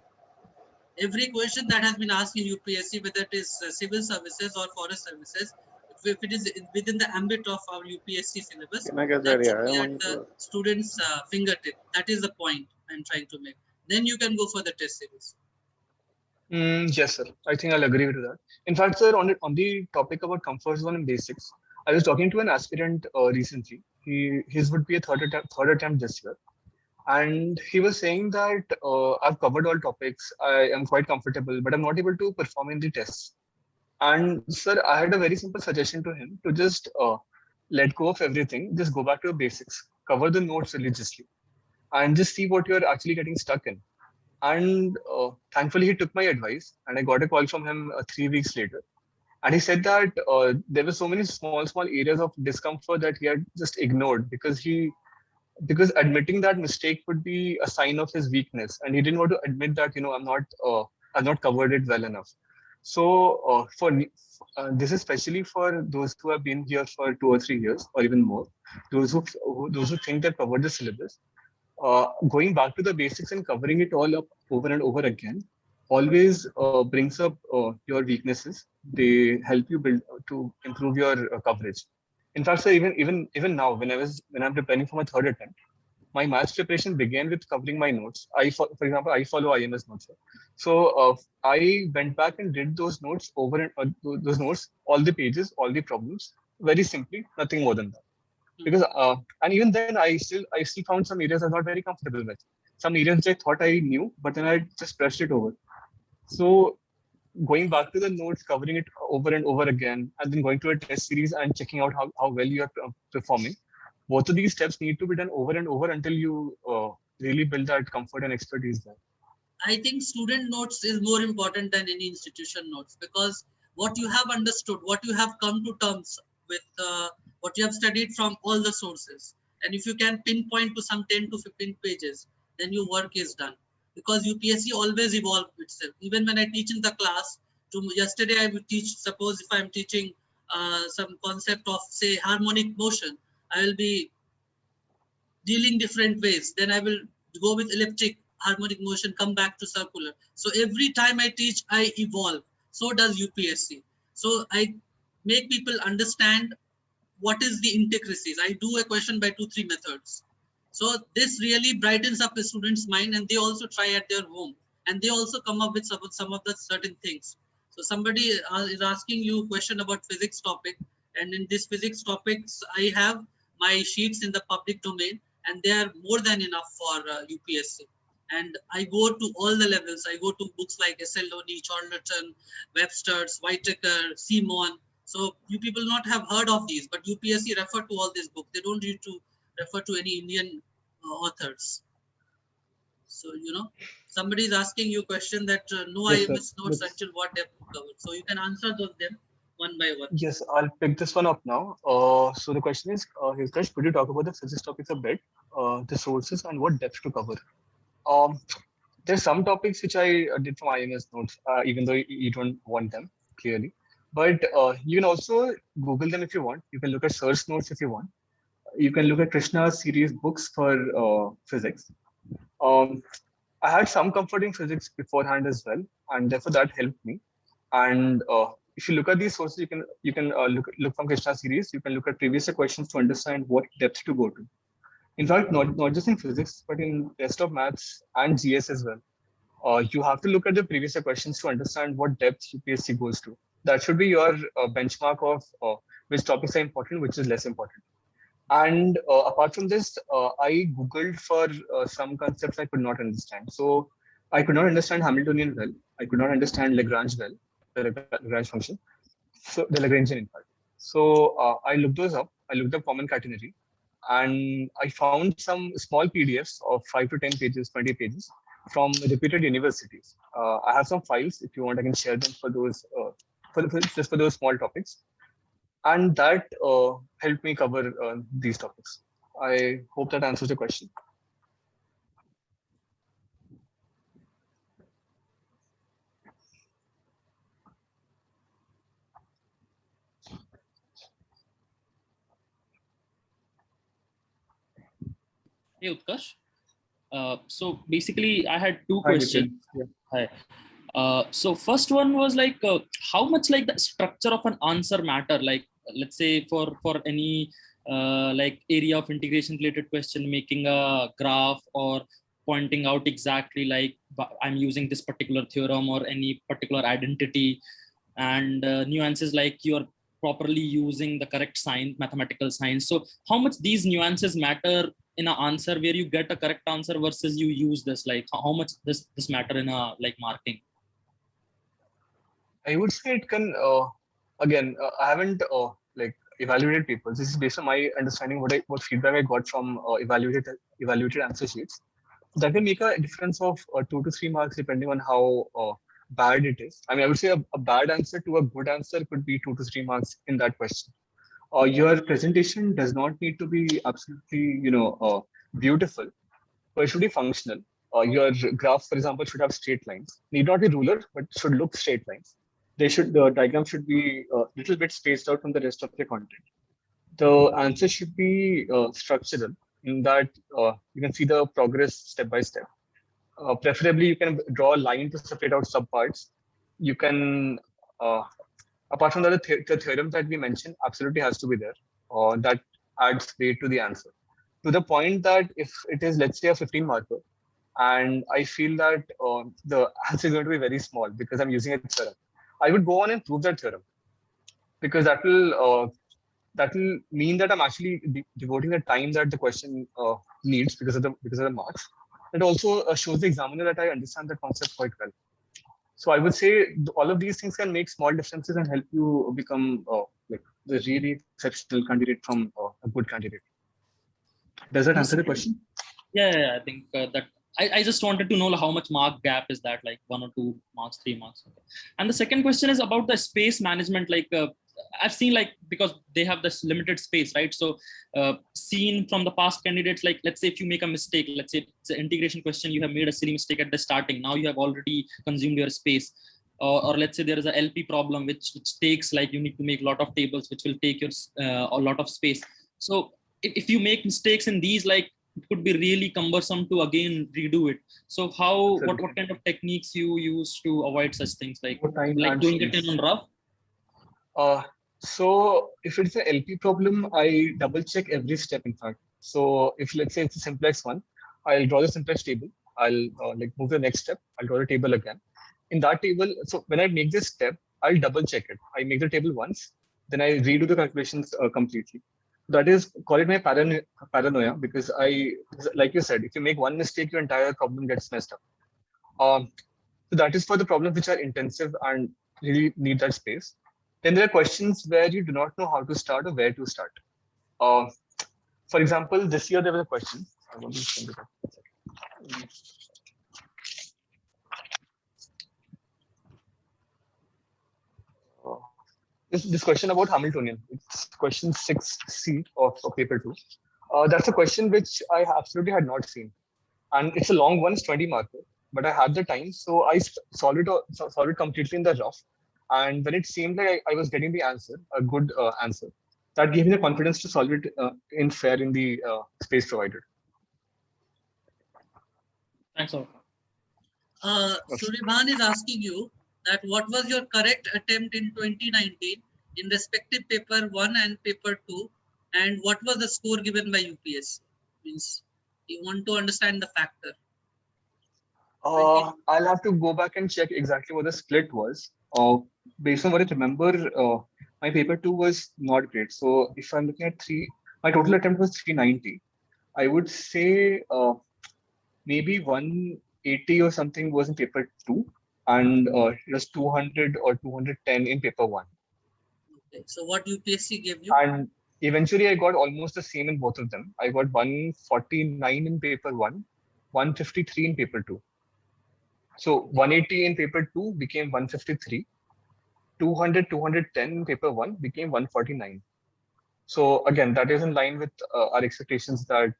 Every question that has been asked in UPSC, whether it is civil services or forest services, if it is within the ambit of our UPSC syllabus, that should be at the student's fingertip. That is the point I'm trying to make. Then you can go for the test series. yes, sir. I think I'll agree with that. In fact, sir, on the topic about comfort zone and basics, I was talking to an aspirant recently. His would be a third attempt this year, and he was saying that I've covered all topics. I am quite comfortable, but I'm not able to perform in the tests. And sir, I had a very simple suggestion to him to just let go of everything, just go back to the basics, cover the notes religiously, and just see what you're actually getting stuck in. And thankfully, he took my advice, and I got a call from him 3 weeks later. And he said that there were so many small areas of discomfort that he had just ignored because admitting that mistake would be a sign of his weakness, and he didn't want to admit that I've not covered it well enough. So this is especially for those who have been here for 2 or 3 years or even more, those who think they've covered the syllabus. Going back to the basics and covering it all up over and over again always brings up your weaknesses. They help you build to improve your coverage. In fact, sir, even now, when I'm preparing for my third attempt, my maths preparation began with covering my notes. For example, I follow IMS notes. Sir. So I went back and did those notes over and those notes, all the pages, all the problems, very simply, nothing more than that. Because and even then, I still found some areas I was not very comfortable with. Some areas which I thought I knew, but then I just brushed it over. So going back to the notes, covering it over and over again, and then going to a test series and checking out how well you are performing. Both of these steps need to be done over and over until you really build that comfort and expertise there. I think student notes is more important than any institution notes, because what you have understood, what you have come to terms with, what you have studied from all the sources, and if you can pinpoint to some 10 to 15 pages, then your work is done. Because UPSC always evolve itself. Even when I teach in the class, yesterday I will teach, suppose if I'm teaching some concept of, say, harmonic motion, I will be dealing different ways. Then I will go with elliptic, harmonic motion, come back to circular. So every time I teach, I evolve. So does UPSC. So I make people understand what is the intricacies. I do a question by 2-3 methods. So this really brightens up a student's mind, and they also try at their home, and they also come up with some of the certain things. So somebody is asking you a question about physics topic, and in this physics topics, I have my sheets in the public domain, and they are more than enough for UPSC. And I go to all the levels. I go to books like S.L. Loney, Charlton, Webster's, Whitaker, Simon. So you people not have heard of these, but UPSC refer to all these books. They don't need to refer to any Indian authors. So, somebody is asking you a question that no Yes, sir. IMS notes until what depth covered. So you can answer those them one by one. Yes, I'll pick this one up now. So the question is, Hitesh, could you talk about the physics topics a bit, the sources and what depth to cover? Um, there's some topics which I did from IMS notes, even though you don't want them clearly. But you can also Google them if you want. You can look at search notes if you want. You can look at Krishna's series books for physics. Um, I had some comfort in physics beforehand as well, and therefore that helped me. And if you look at these sources, you can look from Krishna series. You can look at previous questions to understand what depth to go to. In fact, not just in physics, but in rest of maths and GS as well. You have to look at the previous questions to understand what depth UPSC goes to. That should be your benchmark of which topics are important, which is less important. And apart from this, I Googled for some concepts I could not understand. So I could not understand Hamiltonian well. I could not understand Lagrange well, the Lagrange function. So the Lagrangian, in fact. So I looked those up. I looked up common catenary, and I found some small PDFs of 5 to 10 pages, 20 pages from reputed universities. I have some files. If you want, I can share them for those just for those small topics, and that helped me cover these topics. I hope that answers the question. Hey Utkarsh. So basically, I had two Hi, questions. yeah. Hi. So first one was like, how much like the structure of an answer matter? Like, let's say for any like area of integration related question, making a graph or pointing out exactly like I'm using this particular theorem or any particular identity, and nuances like you're properly using the correct sign, mathematical signs. So how much these nuances matter in an answer where you get a correct answer versus you use this, like how much this matter in a like marking? I would say it can. Again, I haven't like evaluated people. This is based on my understanding. What feedback I got from evaluated answer sheets. That can make a difference of 2 to 3 marks depending on how bad it is. I mean, I would say a bad answer to a good answer could be 2 to 3 marks in that question. Your presentation does not need to be absolutely, beautiful, but it should be functional. Your graph, for example, should have straight lines. Need not be ruler, but should look straight lines. the diagram should be a little bit spaced out from the rest of your content. The answer should be structural in that you can see the progress step by step. Preferably, you can draw a line to separate out subparts. You can, apart from that, the theorem that we mentioned absolutely has to be there. That adds weight to the answer. To the point that if it is, let's say, a 15 marker, and I feel that the answer is going to be very small because I'm using a theorem, I would go on and prove that theorem, because that will mean that I'm actually devoting the time that the question needs because of the marks. It also shows the examiner that I understand the concept quite well. So I would say all of these things can make small differences and help you become like the really exceptional candidate from a good candidate. Does that answer the question? Yeah, I think that I just wanted to know how much mark gap is that, like 1 or 2 marks, 3 marks. Okay. And the second question is about the space management. Like I've seen, like, because they have this limited space, right? So seen from the past candidates, like let's say if you make a mistake, let's say it's an integration question, you have made a silly mistake at the starting. Now you have already consumed your space. Or let's say there is a LP problem, which takes, like, you need to make a lot of tables, which will take your a lot of space. So if you make mistakes in these, like, it could be really cumbersome to again redo it. So what kind of techniques you use to avoid such things, like doing it in on rough? So if it's an LP problem, I double check every step, in fact. So if, let's say, it's a simplex one, I'll draw the simplex table. I'll like move the next step. I'll draw the table again. In that table, so when I make this step, I'll double check it. I make the table once, then I redo the calculations completely. That is, call it my paranoia, because like you said, if you make one mistake, your entire problem gets messed up. So that is for the problems which are intensive and really need that space. Then there are questions where you do not know how to start or where to start. For example, this year there was a question. I want to send it up. This question about Hamiltonian. It's question 6C of paper 2. That's a question which I absolutely had not seen. And it's a long one, it's 20 marker. But I had the time, so I solved it completely in the rough. And when it seemed like I was getting the answer, a good answer, that gave me the confidence to solve it in the space provided. Thanks, all. Suribhan is asking you that what was your correct attempt in 2019 in respective paper 1 and paper 2, and what was the score given by UPSC? Means you want to understand the factor. I'll have to go back and check exactly what the split was. Based on what I remember, my paper 2 was not great. So if I'm looking at my total attempt was 390. I would say maybe 180 or something was in paper 2, and it was 200 or 210 in paper 1. Okay. So what UPSC gave you? And eventually I got almost the same in both of them. I got 149 in paper 1, 153 in paper 2. So 180 in paper 2 became 153. 200, 210 in paper 1 became 149. So again, that is in line with our expectations that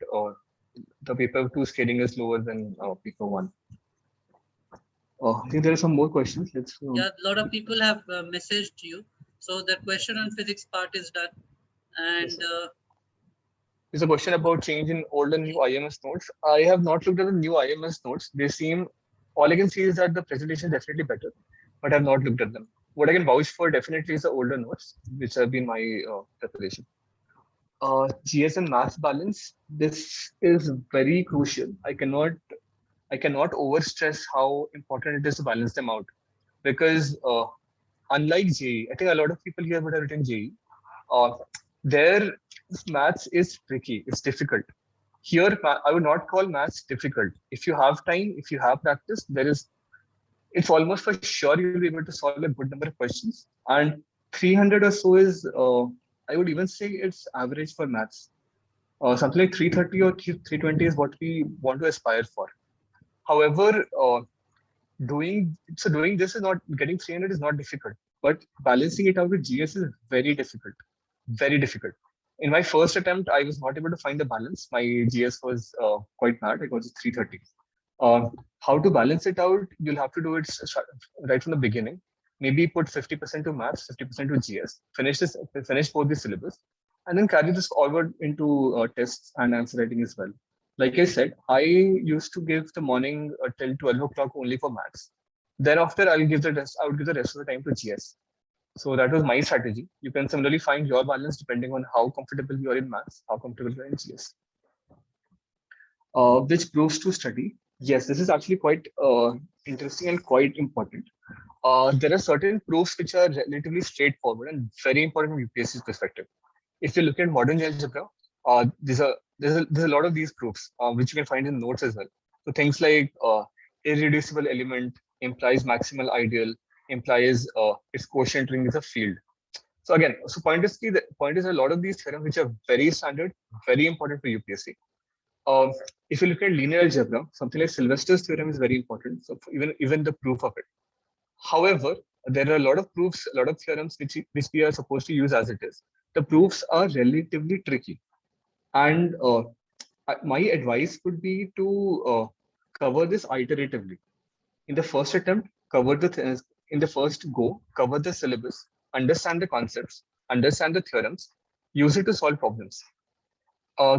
the paper 2 scaling is lower than paper 1. I think there are some more questions. Let's go. Yeah, a lot of people have messaged you. So the question on physics part is done. And there's a question about change in old and new IMS notes. I have not looked at the new IMS notes. They seem, all I can see is that the presentation is definitely better, but I've not looked at them. What I can vouch for definitely is the older notes, which have been my preparation. GS and maths balance. This is very crucial. I cannot overstress how important it is to balance them out, because unlike JEE, I think a lot of people here would have written JEE. Their maths is tricky. It's difficult. Here, I would not call maths difficult. If you have time, if you have practice, it's almost for sure you'll be able to solve a good number of questions. And 300 or so is, I would even say it's average for maths. Something like 330 or 320 is what we want to aspire for. However, doing this is not, getting 300 is not difficult, but balancing it out with GS is very difficult. Very difficult. In my first attempt, I was not able to find the balance. My GS was quite bad. I got 330. How to balance it out? You'll have to do it right from the beginning. maybe put 50% to maths, 50% to GS, finish both the syllabus, and then carry this forward into tests and answer writing as well. Like I said, I used to give the morning till 12 o'clock only for maths. Thereafter, I would give the rest of the time to GS. So that was my strategy. You can similarly find your balance depending on how comfortable you are in maths, how comfortable you are in GS. Which proves to study. Yes, this is actually quite interesting and quite important. There are certain proofs which are relatively straightforward and very important from UPSC's perspective. If you look at modern algebra, there's a lot of these proofs which you can find in notes as well. So things like irreducible element implies maximal ideal, implies its quotient ring is a field. So again, the point is a lot of these theorems which are very standard, very important for UPSC. If you look at linear algebra, something like Sylvester's theorem is very important. So even the proof of it. However, there are a lot of proofs, a lot of theorems which we are supposed to use as it is. The proofs are relatively tricky, and my advice would be to cover this iteratively. In the first attempt, in the first go, cover the syllabus, understand the concepts, understand the theorems, use it to solve problems. Uh,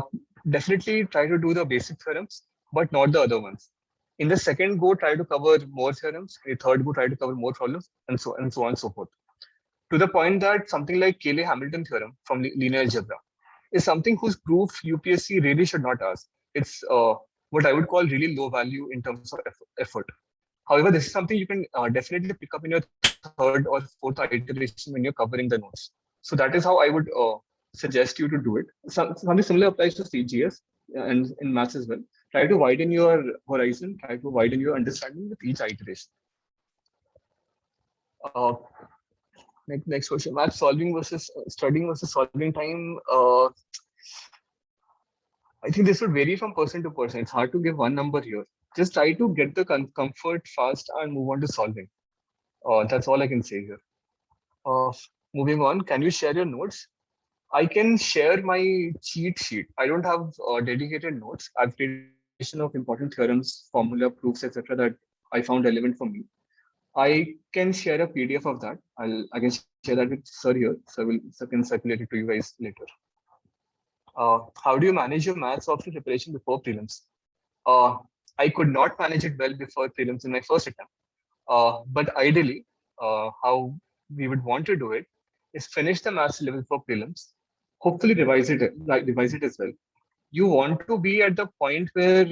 Definitely try to do the basic theorems, but not the other ones. In the second go, try to cover more theorems. In the third go, try to cover more problems, and so on and so forth. To the point that something like Cayley-Hamilton theorem from linear algebra is something whose proof UPSC really should not ask. It's what I would call really low value in terms of effort. However, this is something you can definitely pick up in your third or fourth iteration when you're covering the notes. So that is how I would suggest you to do it. Something similar applies to CGS and in maths as well. Try to widen your horizon, try to widen your understanding with each iteration. Next question, math solving versus studying versus solving time. I think this would vary from person to person. It's hard to give one number here. Just try to get the comfort fast and move on to solving. That's all I can say here. Moving on, can you share your notes? I can share my cheat sheet. I don't have dedicated notes. I've creation of important theorems, formula, proofs, etc. that I found relevant for me. I can share a PDF of that. I can share that with Sir here. So can circulate it to you guys later. How do you manage your maths option preparation before prelims? I could not manage it well before prelims in my first attempt. But ideally, how we would want to do it is finish the maths level for prelims, hopefully revise it as well. You want to be at the point where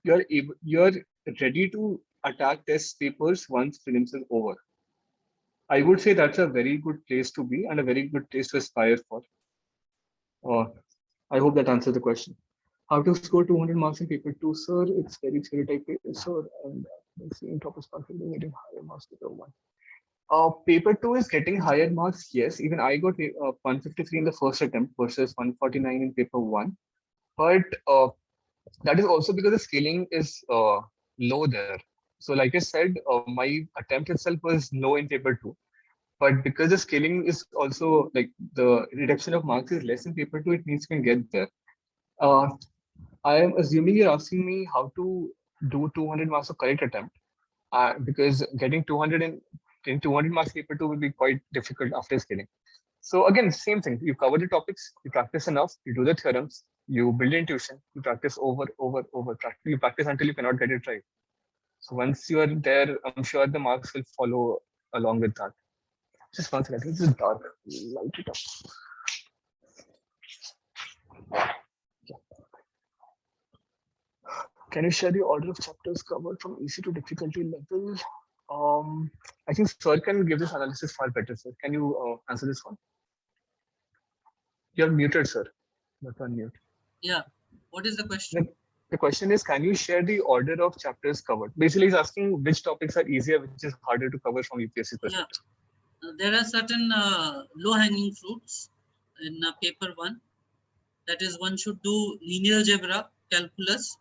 you're ready to attack test papers once prelims is over. I would say that's a very good place to be and a very good place to aspire for. I hope that answers the question. How to score 200 marks in paper 2, sir? It's very theoretic, sir, and the same top is confident getting higher marks paper 1. Paper 2 is getting higher marks, yes. Even I got 153 in the first attempt versus 149 in paper 1. But that is also because the scaling is low there. So like I said, my attempt itself was low in paper 2. But because the scaling is also like the reduction of marks is less in paper 2, it means you can get there. I am assuming you're asking me how to do 200 marks of correct attempt. Because getting 200 in 200 marks paper 2 will be quite difficult after scaling. So again, same thing. You cover the topics, you practice enough, you do the theorems, you build intuition, you practice over. You practice until you cannot get it right. So once you are there, I'm sure the marks will follow along with that. Just one second. This is dark. Light it up. Can you share the order of chapters covered from easy to difficulty level? I think Sir can give this analysis far better, sir. Can you answer this one? You're muted, sir. Not unmute. Yeah. What is the question? The question is, can you share the order of chapters covered? Basically, he's asking which topics are easier, which is harder to cover from UPSC perspective. Yeah. There are certain low-hanging fruits in paper 1. That is, one should do linear algebra, calculus,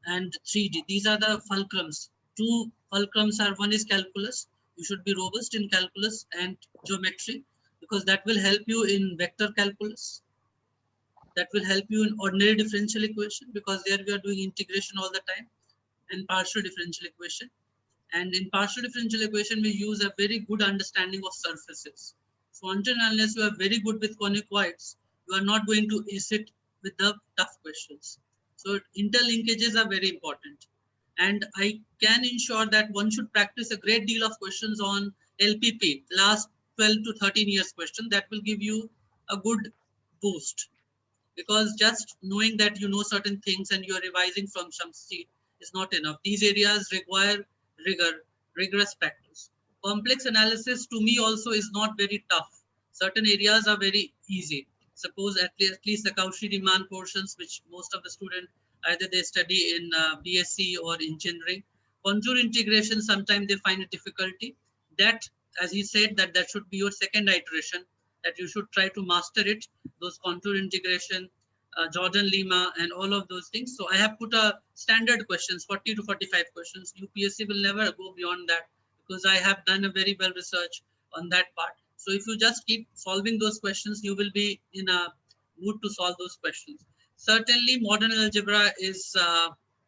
and 3D. These are the fulcrums. 2 fulcrums are, one is calculus. You should be robust in calculus and geometry because that will help you in vector calculus. That will help you in ordinary differential equation because there we are doing integration all the time and partial differential equation. And in partial differential equation, we use a very good understanding of surfaces. So until and unless you are very good with conicoids, you are not going to ace it with the tough questions. So interlinkages are very important. And I can ensure that one should practice a great deal of questions on LPP, last 12 to 13 years question. That will give you a good boost, because just knowing that you know certain things and you are revising from some seat is not enough. These areas require rigorous practice. Complex analysis to me also is not very tough. Certain areas are very easy. Suppose at least the Cauchy-Riemann portions, which most of the student either they study in BSc or engineering. Contour integration, sometimes they find a difficulty. That, as he said, that should be your second iteration, that you should try to master it, those contour integration, Jordan Lima, and all of those things. So I have put a standard questions, 40 to 45 questions. UPSC will never go beyond that, because I have done a very well research on that part. So if you just keep solving those questions, you will be in a mood to solve those questions. Certainly, modern algebra is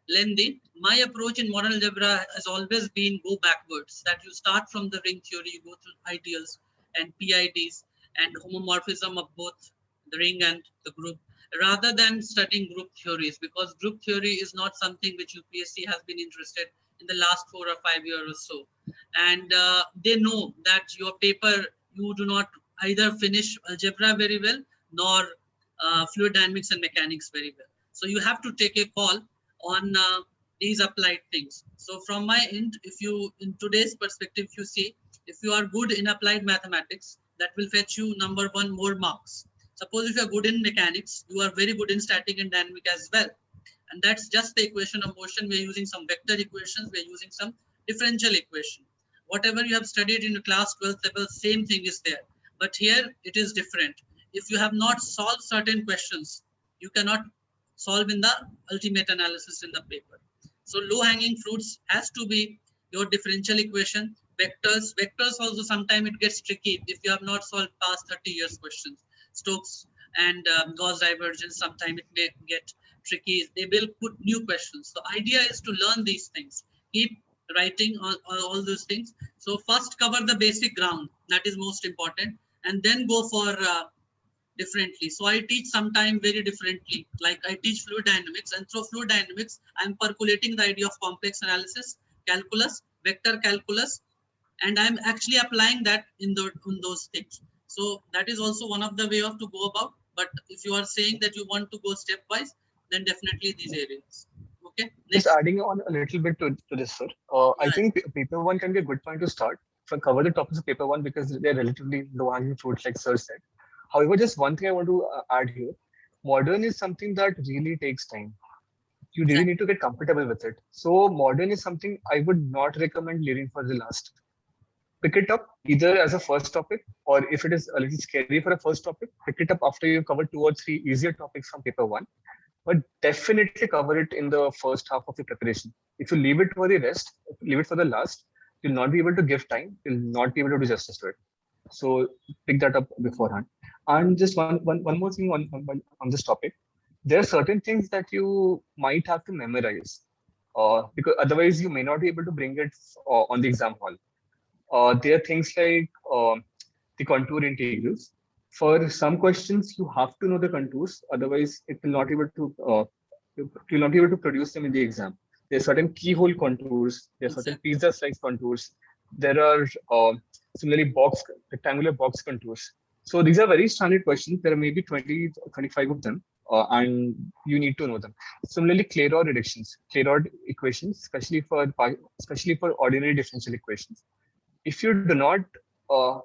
lengthy. My approach in modern algebra has always been go backwards, that you start from the ring theory, you go through ideals and PIDs and homomorphism of both the ring and the group, rather than studying group theories, because group theory is not something which UPSC has been interested in the last 4 or 5 years or so. And they know that your paper, you do not either finish algebra very well, nor fluid dynamics and mechanics very well. So you have to take a call on these applied things. So from my end, if you, in today's perspective, you see, if you are good in applied mathematics, that will fetch you number one more marks. Suppose if you are good in mechanics, you are very good in static and dynamic as well. And that's just the equation of motion. We're using some vector equations, we're using some differential equation. Whatever you have studied in the class 12th level, same thing is there. But here it is different. If you have not solved certain questions, you cannot solve in the ultimate analysis in the paper. So low hanging fruits has to be your differential equation. Vectors also sometimes it gets tricky if you have not solved past 30 years questions. Stokes and Gauss divergence, sometimes it may get tricky. They will put new questions. The idea is to learn these things. Keep writing on all those things. So first cover the basic ground. That is most important. And then go for differently. So I teach sometimes very differently. Like I teach fluid dynamics, and through fluid dynamics, I'm percolating the idea of complex analysis, calculus, vector calculus, and I'm actually applying that in those things. So that is also one of the way of to go about. But if you are saying that you want to go stepwise, then definitely these areas. Okay. Just Next. adding on a little bit to this, sir. I think paper one can be a good point to start. Cover the topics of paper one because they're relatively low-hanging fruits, like sir said. However, just one thing I want to add here. Modern is something that really takes time. You really need to get comfortable with it. So modern is something I would not recommend leaving for the last. Pick it up either as a first topic, or if it is a little scary for a first topic, pick it up after you've covered 2 or 3 easier topics from paper one. But definitely cover it in the first half of the preparation. If you leave it for the rest, leave it for the last, you'll not be able to give time, you'll not be able to do justice to it. So pick that up beforehand. And just one more thing on this topic. There are certain things that you might have to memorize, because otherwise you may not be able to bring it on the exam hall. There are things like the contour integrals. For some questions, you have to know the contours, otherwise it will not be able to you'll not be able to produce them in the exam. There are certain keyhole contours, there are certain pizza slice contours, there are similarly rectangular box contours. So these are very standard questions. There are maybe 20 or 25 of them, and you need to know them. Similarly, Clairaut reductions, Clairaut equations, especially for ordinary differential equations. If you do not,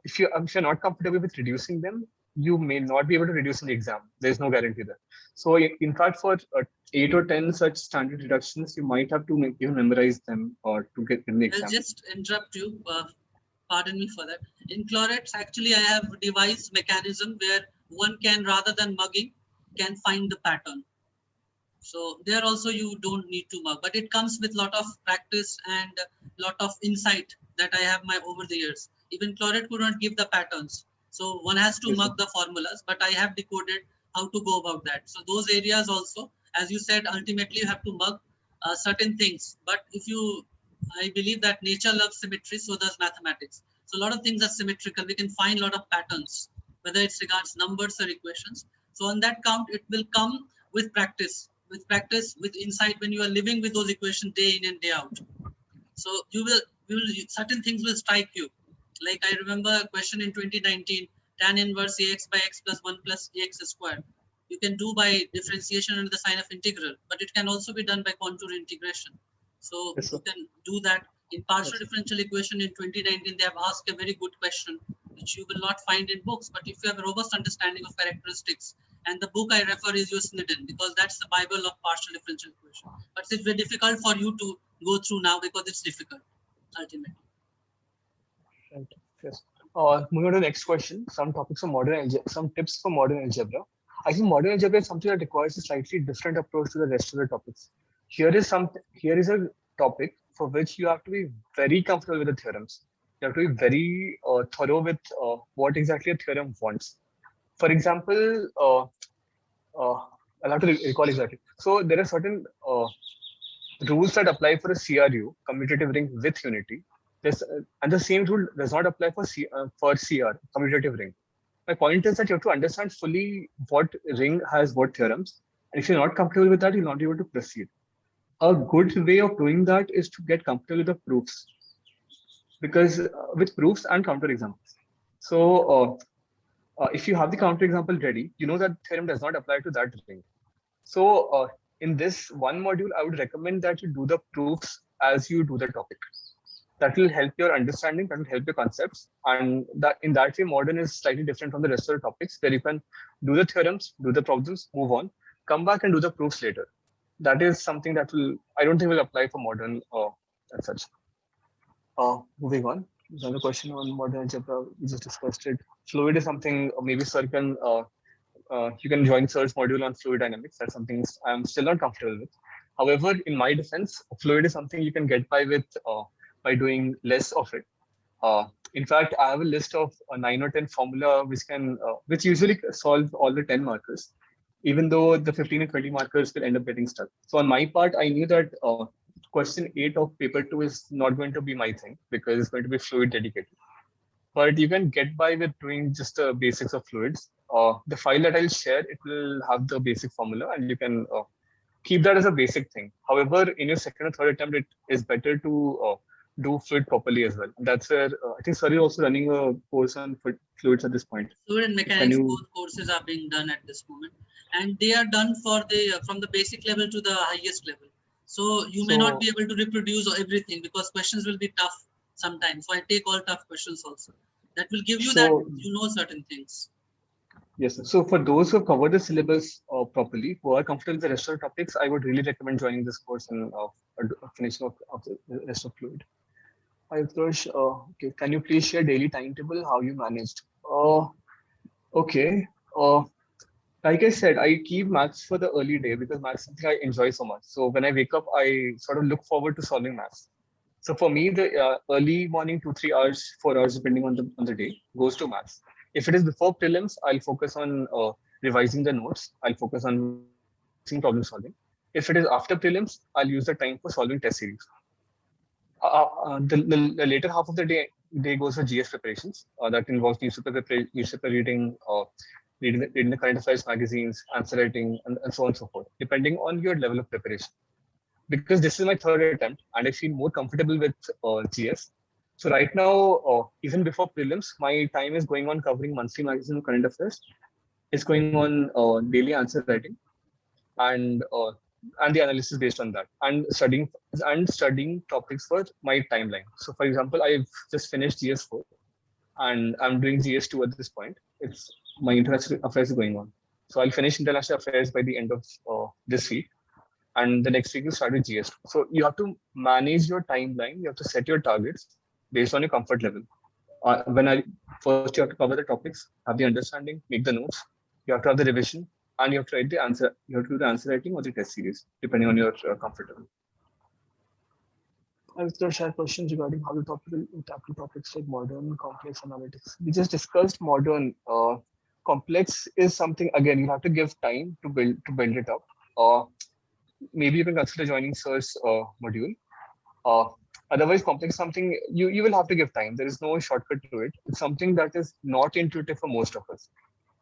if you're not comfortable with reducing them, you may not be able to reduce in the exam. There's no guarantee there. So in fact, for 8 or 10 such standard reductions, you might have to even memorize them or to get in the exam. I'll just interrupt you. Pardon me for that. In Clairaut, actually, I have devised mechanism where one can, rather than mugging, can find the pattern. So there also you don't need to mug, but it comes with lot of practice and lot of insight that I have over the years. Even Clairaut could not give the patterns. So one has to mug the formulas, but I have decoded how to go about that. So those areas also, as you said, ultimately you have to mug certain things. But if you I believe that nature loves symmetry, so does mathematics. So a lot of things are symmetrical. We can find a lot of patterns, whether it's regards numbers or equations. So on that count, it will come with practice, with insight when you are living with those equations day in and day out. So certain things will strike you. Like I remember a question in 2019, tan inverse ax by x plus 1 plus ax squared. You can do by differentiation under the sign of integral, but it can also be done by contour integration. So Yes, sir. you can do that. In partial Yes. differential equation in 2019, they have asked a very good question, which you will not find in books. But if you have a robust understanding of characteristics, and the book I refer is your Snedden, because that's the Bible of partial differential equation. But it's very difficult for you to go through now because it's difficult, ultimately. Right. Yes. Moving on to the next question. Some topics for some tips for modern algebra. I think modern algebra is something that requires a slightly different approach to the rest of the topics. Here is a topic for which you have to be very comfortable with the theorems. You have to be very thorough with what exactly a theorem wants. For example, I'll have to recall exactly. So there are certain rules that apply for a CRU, commutative ring with unity. And the same rule does not apply for CR, commutative ring. My point is that you have to understand fully what ring has what theorems. And if you're not comfortable with that, you'll not be able to proceed. A good way of doing that is to get comfortable with the proofs, because with proofs and counter examples. So if you have the counter example ready, you know that theorem does not apply to that ring. So in this one module, I would recommend that you do the proofs as you do the topic. That will help your understanding, that will help your concepts. And that in that way, modern is slightly different from the rest of the topics, where you can do the theorems, do the problems, move on, come back and do the proofs later. That is something that I don't think will apply for modern as such. Moving on, another question on modern algebra, we just discussed it. Fluid is something maybe Sir can you can join Sir's module on fluid dynamics. That's something I'm still not comfortable with. However, in my defense, fluid is something you can get by doing less of it. In fact, I have a list of 9 or 10 formula which usually solve all the 10 markers, even though the 15 and 20 markers will end up getting stuck. So on my part, I knew that question 8 of paper 2 is not going to be my thing because it's going to be fluid dedicated. But you can get by with doing just the basics of fluids. The file that I'll share, it will have the basic formula and you can keep that as a basic thing. However, in your second or third attempt, it is better to do fluid properly as well. That's where I think Sir is also running a course on fluids at this point. Fluid and mechanics, both courses are being done at this moment, and they are done for from the basic level to the highest level. So you may not be able to reproduce everything because questions will be tough sometimes. So I take all tough questions also. That will give you that you know certain things. Yes. So for those who have covered the syllabus properly, who are comfortable with the rest of the topics, I would really recommend joining this course and finishing of the rest of fluid. Ayush, okay, can you please share daily timetable, how you managed? Okay. Like I said, I keep maths for the early day because maths is something I enjoy so much. So when I wake up, I sort of look forward to solving maths. So for me, the early morning 2-3 hours, 4 hours, depending on the day, goes to maths. If it is before prelims, I'll focus on revising the notes. I'll focus on problem solving. If it is after prelims, I'll use the time for solving test series. The later half of the day goes for GS preparations. That involves newspaper reading, reading the current affairs magazines, answer writing, and so on and so forth, depending on your level of preparation. Because this is my third attempt, and I feel more comfortable with GS. So right now, even before prelims, my time is going on covering monthly magazine and current affairs. It's going on daily answer writing, and the analysis based on that, and studying topics for my timeline. So, for example, I've just finished GS4, and I'm doing GS2 at this point. It's my international affairs going on. So I'll finish international affairs by the end of this week, and the next week you start with GS2. So you have to manage your timeline. You have to set your targets based on your comfort level. First you have to cover the topics, have the understanding, make the notes. You have to have the revision, and you have to write the answer. You have to do the answer writing or the test series, depending on your comfort level. I will share questions regarding how to tackle topics like modern, complex analytics. We just discussed modern. Complex is something, again, you have to give time to build it up. Maybe you can consider joining Sir's module. Otherwise, complex something you will have to give time. There is no shortcut to it. It's something that is not intuitive for most of us.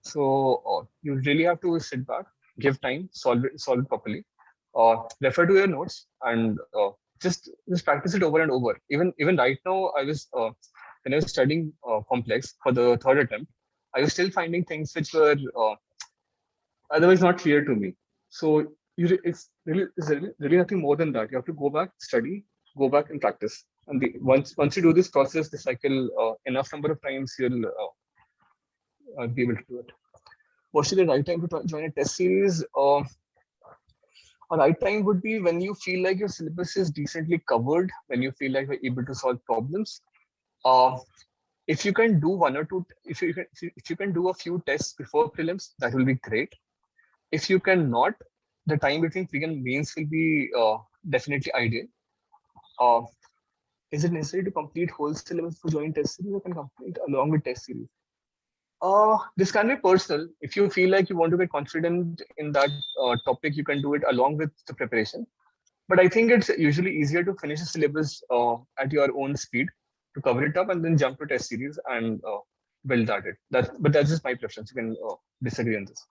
So you really have to sit back, give time, solve it properly, refer to your notes, and just practice it over and over. Even right now, I was when I was studying complex for the third attempt, I was still finding things which were otherwise not clear to me. So it's really nothing more than that. You have to go back, study, go back and practice. And once you do this process, the cycle enough number of times, you'll be able to do it. What's the right time to join a test series? A right time would be when you feel like your syllabus is decently covered, when you feel like you're able to solve problems. Uh, if you can do one or two, if you can do a few tests before prelims, that will be great. If you cannot, the time between pre and mains will be definitely ideal. Uh, is it necessary to complete whole syllabus for joining test series? You can complete along with test series. This can be personal. If you feel like you want to get confident in that topic, you can do it along with the preparation. But I think it's usually easier to finish the syllabus at your own speed to cover it up and then jump to test series and build at it. But that's just my preference. You can disagree on this.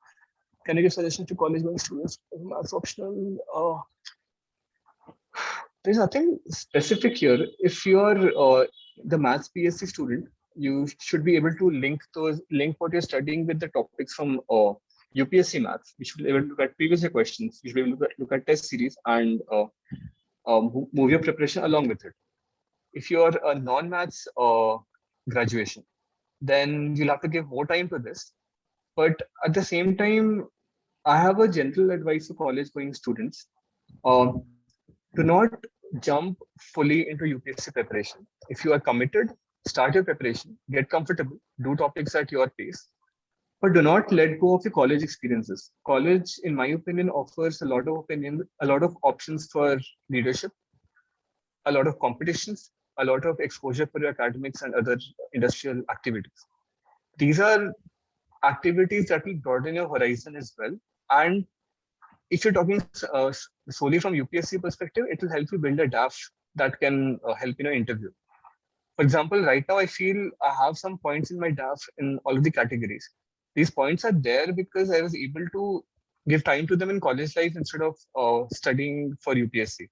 Can you give suggestions to college going students? Maths optional. There's nothing specific here. If you're the maths PSC student, you should be able to link what you're studying with the topics from UPSC maths. You should be able to look at previous year questions. You should be able to look at test series and move your preparation along with it. If you're a non-maths graduation, then you'll have to give more time to this. But at the same time, I have a general advice to college going students. Do not jump fully into UPSC preparation. If you are committed, start your preparation, get comfortable, do topics at your pace, but do not let go of your college experiences. College, in my opinion, offers a lot of options for leadership, a lot of competitions, a lot of exposure for your academics and other industrial activities. These are activities that will broaden your horizon as well. And if you're talking solely from UPSC perspective, it will help you build a DAF that can help in your interview. For example, right now I feel I have some points in my DAF in all of the categories. These points are there because I was able to give time to them in college life instead of studying for UPSC.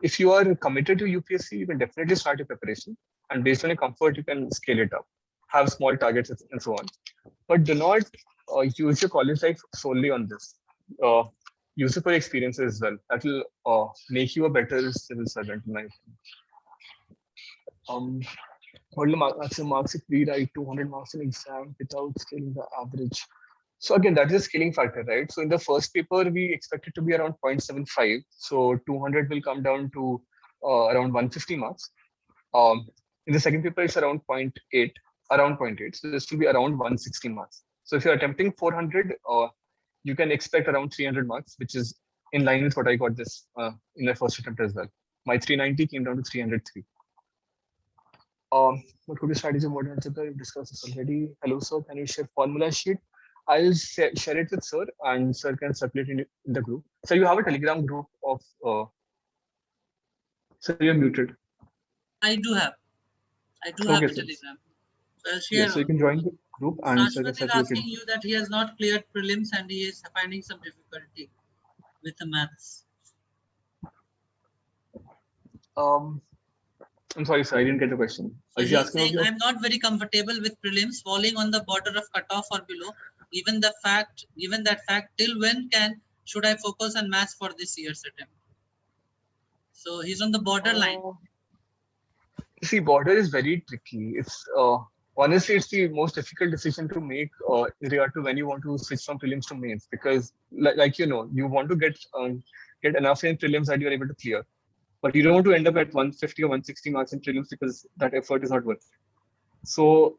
If you are committed to UPSC, you can definitely start your preparation. And based on your comfort, you can scale it up, have small targets and so on. But do not use your college life solely on this. Use it for experiences as well. That will make you a better civil servant, in my opinion. What are the maximum marks if we write 200 marks in exam without scaling the average? So again, that is a scaling factor, right? So in the first paper, we expect it to be around 0.75. So 200 will come down to around 150 marks. In the second paper, it's around 0.8, around 0.8. So this will be around 160 marks. So if you're attempting 400, you can expect around 300 marks, which is in line with what I got this in my first attempt as well. My 390 came down to 303. What could be strategy of modern algebra? We've discussed this already. Hello, sir. Can you share formula sheet? I'll share it with sir, and sir can circulate in the group. So you have a Telegram group of. So you're muted. I do have a Telegram. So I'll share. Yeah, so you can join the group and sir can Rashmat is asking you that he has not cleared prelims and he is finding some difficulty with the maths. I'm sorry, sir. I didn't get the question. So he's saying, I'm not very comfortable with prelims falling on the border of cutoff or below. Given that fact, till when should I focus on maths for this year's attempt? So he's on the borderline. See, border is very tricky. It's honestly, it's the most difficult decision to make in regard to when you want to switch from prelims to mains, because like you want to get enough in prelims that you're able to clear. But you don't want to end up at 150 or 160 marks in prelims because that effort is not worth it. So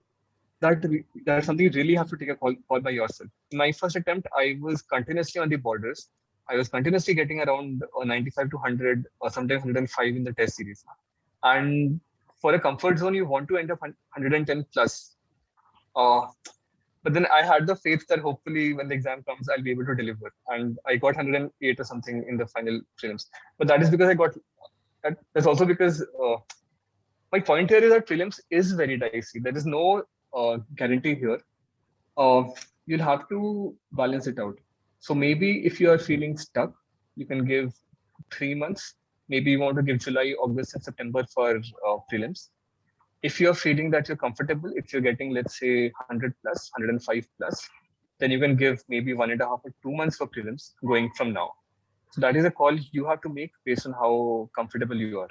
that's something you really have to take a call by yourself. In my first attempt, I was continuously on the borders. I was continuously getting around 95 to 100 or sometimes 105 in the test series. And for a comfort zone, you want to end up 110 plus. But then I had the faith that hopefully when the exam comes, I'll be able to deliver. And I got 108 or something in the final prelims. But that is because I got That's also because my point here is that prelims is very dicey. There is no guarantee here. Uh, you'll have to balance it out. So maybe if you are feeling stuck, you can give 3 months. Maybe you want to give July, August, and September for prelims. If you're feeling that you're comfortable, if you're getting, let's say, 100 plus, 105 plus, then you can give maybe 1.5 or 2 months for prelims going from now. So that is a call you have to make based on how comfortable you are.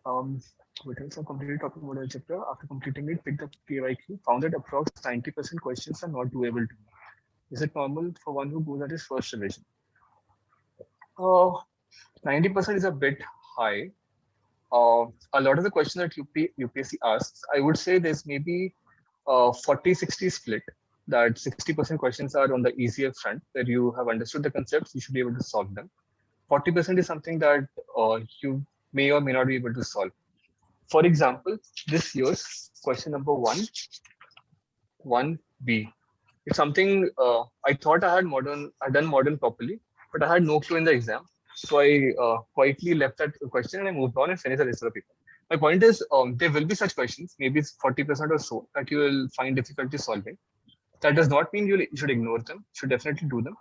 What else? I completed topic model chapter. After completing it, picked up PYQ, found that approx 90% questions are not doable to me. Is it normal for one who goes at his first revision? 90% is a bit high. A lot of the questions that UPSC asks, I would say there's maybe 40-60 split. That 60% questions are on the easier front, where you have understood the concepts, you should be able to solve them. 40% is something that you may or may not be able to solve. For example, this year's question number 1B. It's something I thought I had done modern properly, but I had no clue in the exam. So I quietly left that question and I moved on and finished the rest of the paper. My point is, there will be such questions, maybe it's 40% or so, that you will find difficulty solving. That does not mean you should ignore them. You should definitely do them.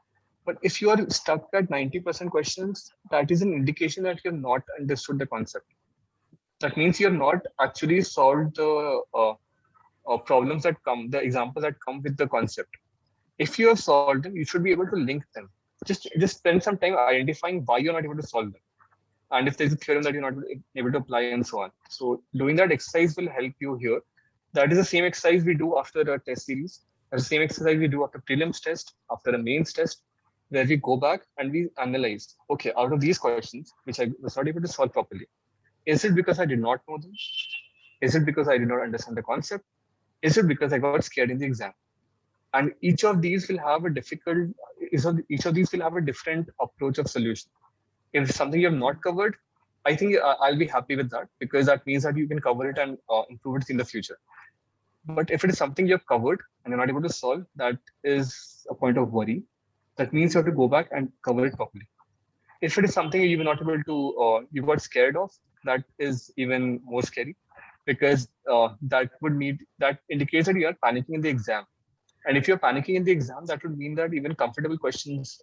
But if you are stuck at 90% questions, that is an indication that you have not understood the concept. That means you have not actually solved the problems that come, the examples that come with the concept. If you have solved them, you should be able to link them. Just spend some time identifying why you're not able to solve them, and if there's a theorem that you're not able to apply, and so on. So doing that exercise will help you here. That is the same exercise we do after a test series. That's the same exercise we do after prelims test, after a mains test, where we go back and we analyze. Okay, out of these questions, which I was not able to solve properly, is it because I did not know them? Is it because I did not understand the concept? Is it because I got scared in the exam? And each of these will have a each of these will have a different approach of solution. If it's something you have not covered, I think I'll be happy with that, because that means that you can cover it and improve it in the future. But if it is something you have covered and you're not able to solve, that is a point of worry. That means you have to go back and cover it properly. If it is something you were not able to, you got scared of, that is even more scary, because that indicates that you are panicking in the exam. And if you're panicking in the exam, that would mean that even comfortable questions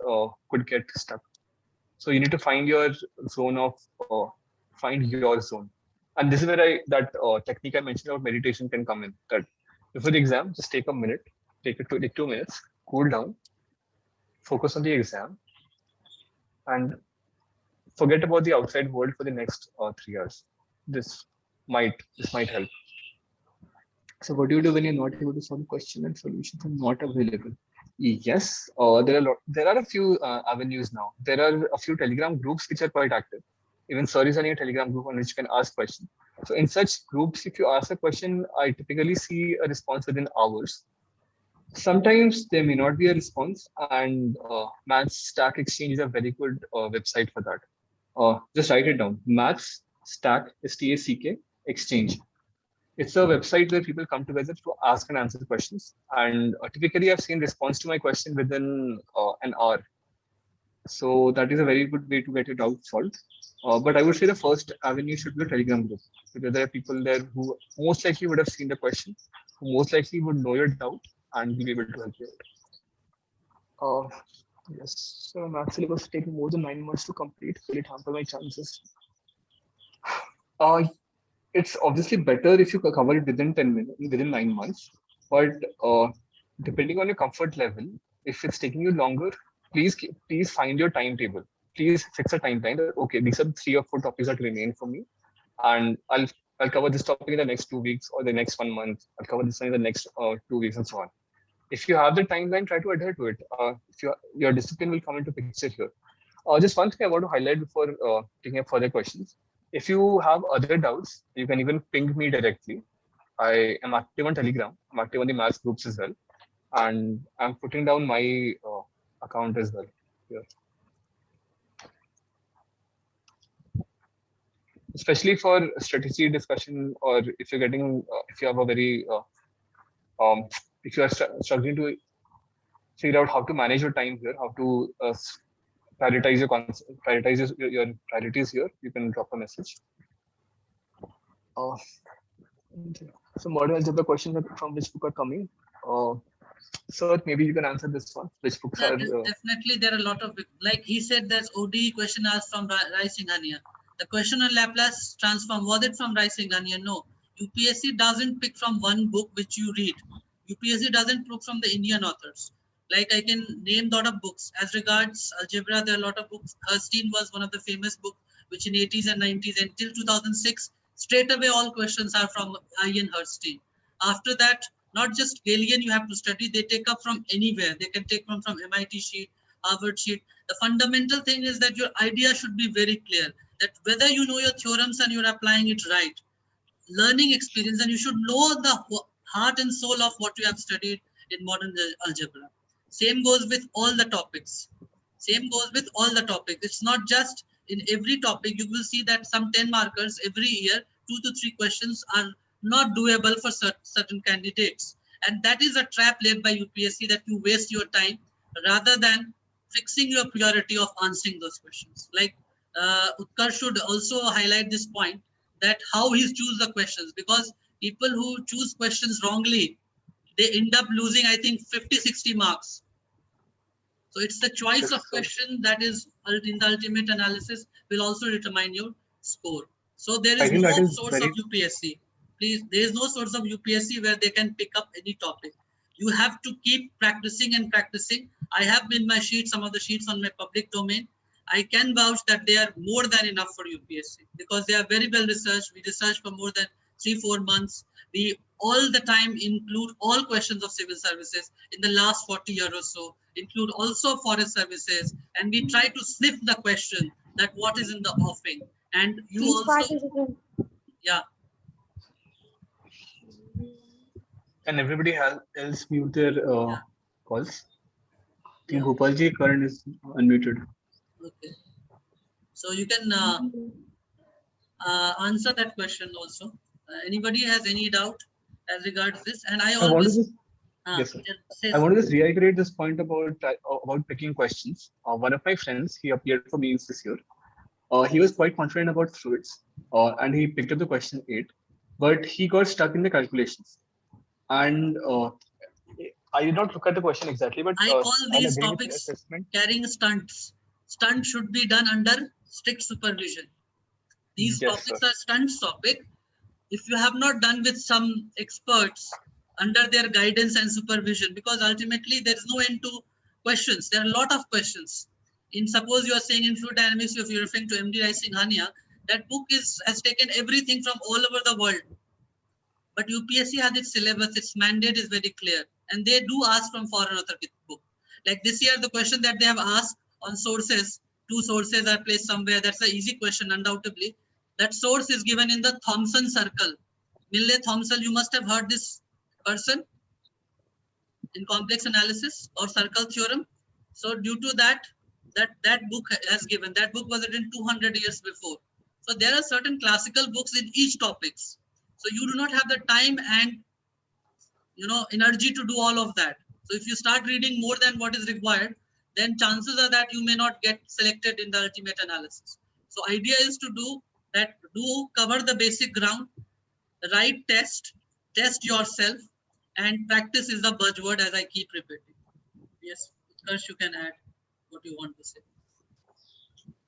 could get stuck. So you need to find your zone find your zone. And this is where that technique I mentioned about meditation can come in. That before the exam, just take a minute, take 2 minutes, cool down, focus on the exam, and forget about the outside world for the next 3 hours. This might help. So what do you do when you're not able to solve a question and solutions are not available? Yes, there are a few avenues now. There are a few Telegram groups which are quite active. Even Sir is running a Telegram group on which you can ask questions. So in such groups, if you ask a question, I typically see a response within hours. Sometimes there may not be a response, and Maths Stack Exchange is a very good website for that. Just write it down. Maths Stack, STACK Exchange. It's a website where people come together to ask and answer questions. And typically, I've seen response to my question within an hour. So that is a very good way to get your doubt solved. But I would say the first avenue should be a Telegram group, because there are people there who most likely would have seen the question, who most likely would know your doubt and be able to help you out. Yes, so math syllabus taking more than 9 months to complete. Will it hamper my chances? It's obviously better if you cover it within 10 minutes, within 9 months. But depending on your comfort level, if it's taking you longer, please find your timetable. Please fix a timeline that, okay, these are 3 or 4 topics that remain for me, and I'll cover this topic in the next 2 weeks or the next 1 month. I'll cover this one in the next 2 weeks, and so on. If you have the timeline, try to adhere to it. If your discipline will come into picture here. Just one thing I want to highlight before taking up further questions. If you have other doubts, you can even ping me directly. I am active on Telegram. I'm active on the maths groups as well. And I'm putting down my account as well here. Especially for strategy discussion, or if you're getting, if you have a very, if you are struggling to figure out how to manage your time here, how to prioritize your your priorities here, you can drop a message. So modern algebra questions from which book are coming? Sir, maybe you can answer this one. Which books Yeah, are? definitely there are a lot of, like he said, there's ODE question asked from Rai Singhania. The question on Laplace transform, was it from Rai Singhania? No. UPSC doesn't pick from one book which you read. UPSC doesn't pick from the Indian authors. Like I can name a lot of books. As regards algebra, there are a lot of books. Herstein was one of the famous books, which in 80s and 90s until 2006, straight away all questions are from Ian Herstein. After that, not just Galilean you have to study, they take up from anywhere. They can take from MIT sheet, Harvard sheet. The fundamental thing is that your idea should be very clear, that whether you know your theorems and you're applying it right, learning experience, and you should know the heart and soul of what you have studied in modern algebra. Same goes with all the topics. Same goes with all the topics. It's not just in every topic. You will see that some 10 markers every year, 2 to 3 questions are not doable for certain candidates. And that is a trap laid by UPSC, that you waste your time rather than fixing your priority of answering those questions. Like Utkarsh should also highlight this point, that how he choose the questions, because people who choose questions wrongly, they end up losing, I think, 50, 60 marks. So it's the choice of question that is in the ultimate analysis will also determine your score. So there is no source of UPSC. Please, there is no source of UPSC where they can pick up any topic. You have to keep practicing and practicing. I have in my sheet, some of the sheets on my public domain. I can vouch that they are more than enough for UPSC because they are very well researched. We research for more than 3-4 months. We all the time include all questions of civil services in the last 40 years or so, include also forest services, and we try to sniff the question that what is in the offing. And you also, yeah. Can everybody else mute their calls? I think Gopalji current is unmuted. Okay. So you can answer that question also. Anybody has any doubt as regards this? And I always... Yes, sir. I want to just reiterate this point about picking questions. One of my friends, he appeared for means this year. He was quite confident about fluids, and he picked up the question 8, but he got stuck in the calculations. And I did not look at the question exactly, but I call these topics carrying stunts. Stunt should be done under strict supervision. These topics are stunt topic. If you have not done with some experts under their guidance and supervision, because ultimately there is no end to questions. There are a lot of questions. In suppose you are saying in fluid dynamics, if you're referring to MD Rai Singhania, that book has taken everything from all over the world. But UPSC has its syllabus, its mandate is very clear. And they do ask from foreign author book. Like this year, the question that they have asked on sources, 2 sources are placed somewhere. That's an easy question, undoubtedly. That source is given in the Thomson circle. Milne Thomson, you must have heard this person in complex analysis or circle theorem. So due to that book has given. That book was written 200 years before. So there are certain classical books in each topics. So you do not have the time and energy to do all of that. So if you start reading more than what is required, then chances are that you may not get selected in the ultimate analysis. So idea is to do that, cover the basic ground, write test yourself, and practice is the buzzword, as I keep repeating. Yes, Utkarsh, you can add what you want to say.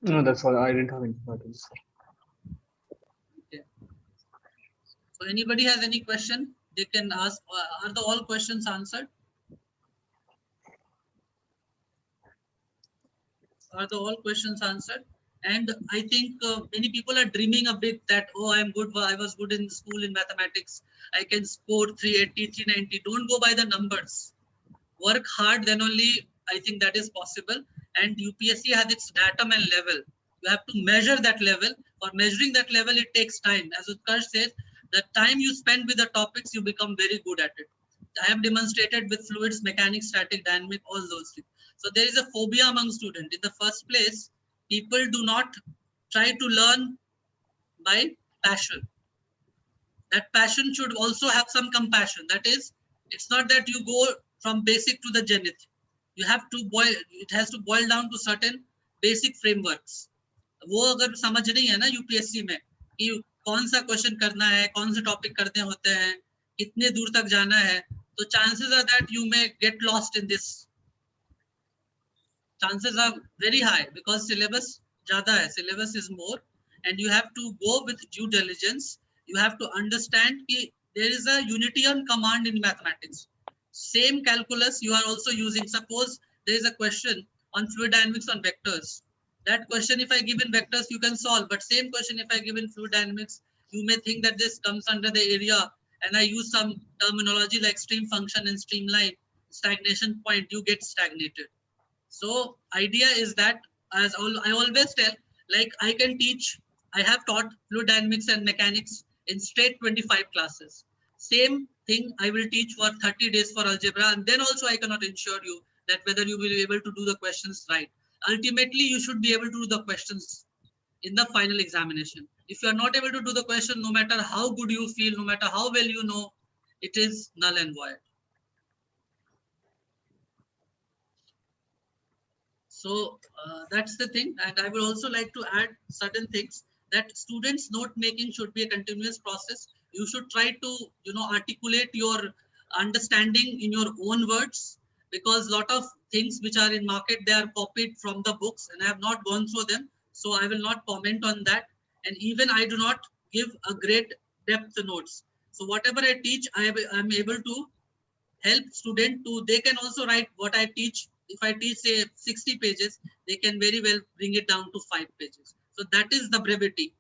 No, that's all. I didn't have any questions. Okay. So anybody has any question, they can ask. Are all questions answered? Are all questions answered? And I think many people are dreaming a bit that, oh, I'm good. I was good in school in mathematics. I can score 380, 390. Don't go by the numbers. Work hard, then only I think that is possible. And UPSC has its datum and level. You have to measure that level. For measuring that level, it takes time. As Utkarsh says, the time you spend with the topics, you become very good at it. I have demonstrated with fluids, mechanics, static, dynamic, all those things. So there is a phobia among students. In the first place, people do not try to learn by passion. That passion should also have some compassion. That is, it's not that you go from basic to the zenith. You have to it has to boil down to certain basic frameworks, वो अगर समझ नहीं है ना UPSC में कि कौन सा क्वेश्चन करना है, कौन से टॉपिक करने होते हैं, कितने दूर तक जाना है, तो chances are that you may get lost in this. Chances are very high because syllabus ज़्यादा है, syllabus is more, and you have to go with due diligence. You have to understand कि there is a unity on command in mathematics. Same calculus you are also using. Suppose there is a question on fluid dynamics on vectors. That question, if I give in vectors, you can solve. But same question, if I give in fluid dynamics, you may think that this comes under the area, and I use some terminology like stream function and streamline, stagnation point, you get stagnated. So idea is that, as I always tell, like I can teach, I have taught fluid dynamics and mechanics in straight 25 classes. Same thing I will teach for 30 days for algebra, and then also I cannot ensure you that whether you will be able to do the questions right. Ultimately, you should be able to do the questions in the final examination. If you are not able to do the question, no matter how good you feel, no matter how well you know, it is null and void. So that's the thing. And I would also like to add certain things, that students note making should be a continuous process. You should try to, articulate your understanding in your own words, because a lot of things which are in market, they are copied from the books, and I have not gone through them. So I will not comment on that. And even I do not give a great depth notes. So whatever I teach, I am able to help student to, they can also write what I teach. If I teach say 60 pages, they can very well bring it down to 5 pages. So that is the brevity.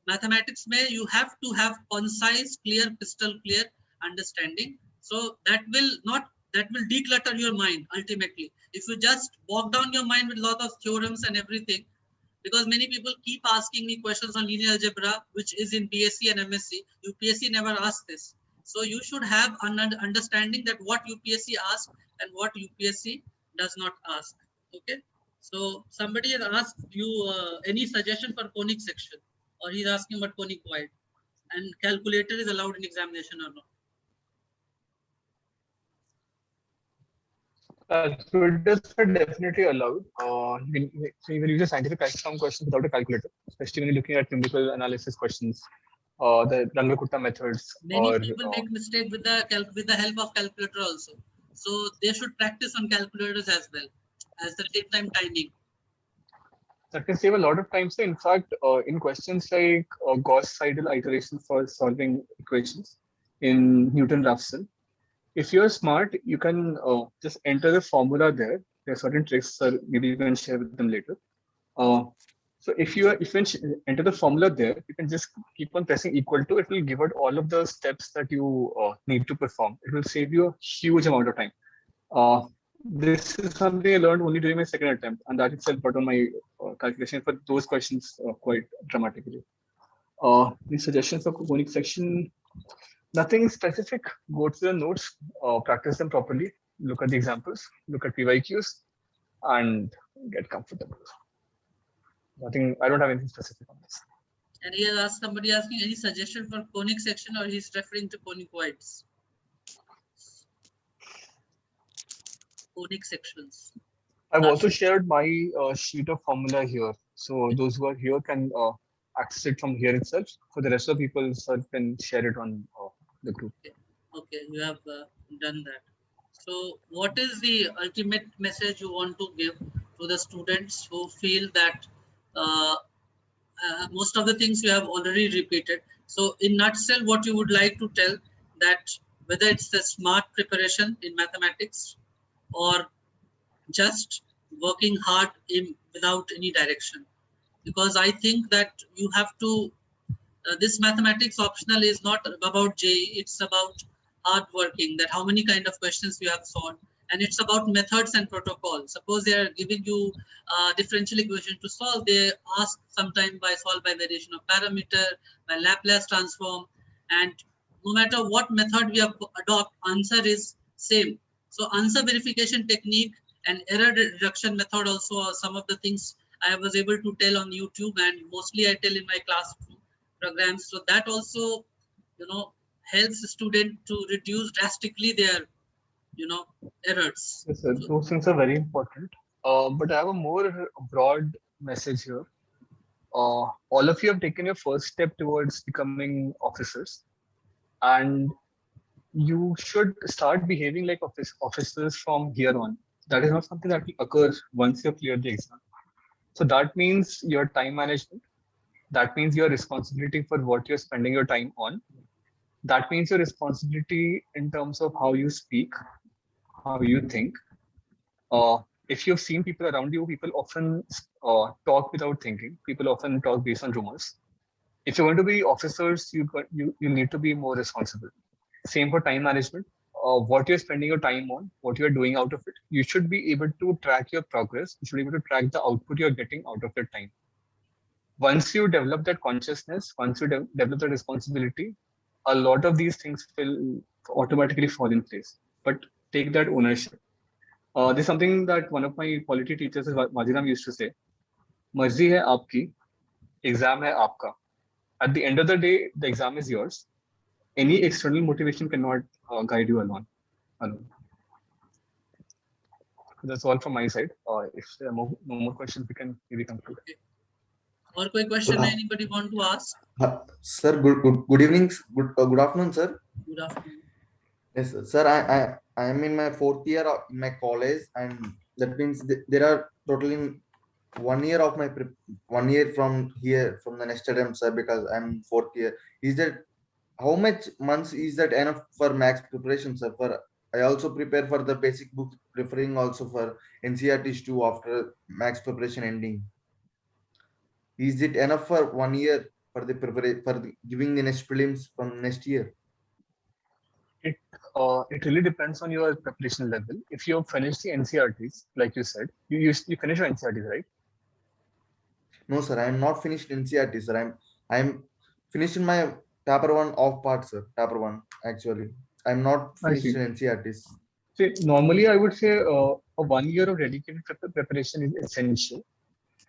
Mathematics may you have to have concise, clear, crystal clear understanding. So that will declutter your mind ultimately. If you just bog down your mind with a lot of theorems and everything, because many people keep asking me questions on linear algebra, which is in BSc and MSc. UPSC never asked this. So you should have an understanding that what UPSC asks and what UPSC does not ask. Okay. So somebody has asked you any suggestion for conic section, or he's asking about conic void, and calculator is allowed in examination or not. Calculators are definitely allowed. So you can use a scientific sum questions without a calculator, especially when you're looking at numerical analysis questions, the Ranmakutta methods, Many or people make mistake with the help of calculator also. So they should practice on calculators as well as the same time timing. that can save a lot of time. So in fact, in questions like Gauss-Seidel iteration for solving equations in Newton-Raphson, if you're smart, you can just enter the formula there. There are certain tricks, maybe you can share with them later. So if you enter the formula there, you can just keep on pressing equal to. It will give out all of the steps that you need to perform. It will save you a huge amount of time. This is something I learned only during my second attempt, and that itself brought on my calculation for those questions quite dramatically. Any suggestions for conic section? Nothing specific. Go to the notes, practice them properly, look at the examples, look at PYQs, and get comfortable. Nothing. I don't have anything specific on this. And he has asked somebody asking any suggestion for conic section, or he's referring to conic voids. Conic sections. I've also shared my sheet of formula here. So those who are here can access it from here itself. For the rest of the people, sir can share it on the group. Okay, you have done that. So what is the ultimate message you want to give to the students who feel that most of the things you have already repeated? So in nutshell, what you would like to tell, that whether it's the smart preparation in mathematics or just working hard without any direction, because I think that you have to, this mathematics optional is not about JEE, it's about hard working, that how many kind of questions you have solved, and it's about methods and protocol. Suppose they are giving you differential equation to solve, they ask sometime by solve by variation of parameter, by Laplace transform, and no matter what method we adopt, answer is same. So answer verification technique and error reduction method also are some of the things I was able to tell on YouTube, and mostly I tell in my classroom programs. So that also, helps the student to reduce drastically their, errors. Yes, sir. Those things are very important. But I have a more broad message here. All of you have taken your first step towards becoming officers, and you should start behaving like officers from here on. That is not something that will occur once you clear the exam. So that means your time management. That means your responsibility for what you're spending your time on. That means your responsibility in terms of how you speak, how you think. If you've seen people around you, people often talk without thinking. People often talk based on rumors. If you're going to be officers, you need to be more responsible. Same for time management. What you're spending your time on, what you're doing out of it, you should be able to track your progress. You should be able to track the output you're getting out of your time. Once you develop that consciousness, once you develop the responsibility, a lot of these things will automatically fall in place. But take that ownership. There's something that one of my polity teachers, Majiram, used to say: "Marzi hai aapki, exam hai aapka." At the end of the day, the exam is yours. Any external motivation cannot guide you alone. That's all from my side. If there are no more questions, we can maybe conclude. Or कोई question anybody want to ask? Sir, good evening, good afternoon, sir. Good afternoon. Yes, sir. I am in my 4th year of my college, and that means there are totally 1 year of my 1 year from here from the next attempt, sir, because I'm 4th year. Is that how much months is that enough for max preparation, sir? For I also prepare for the basic book, preferring also for NCRTs too after max preparation ending. Is it enough for 1 year for the preparation for giving the next prelims from next year? It really depends on your preparation level. If you have finished the NCRTs, like you said, you finish your NCRTs, right? No, sir, I am not finished NCRT, sir. I'm finishing my paper one off part, sir. Paper one, actually. I'm not I finished see. in NCRTs. See, normally I would say a 1 year of dedicated preparation is essential,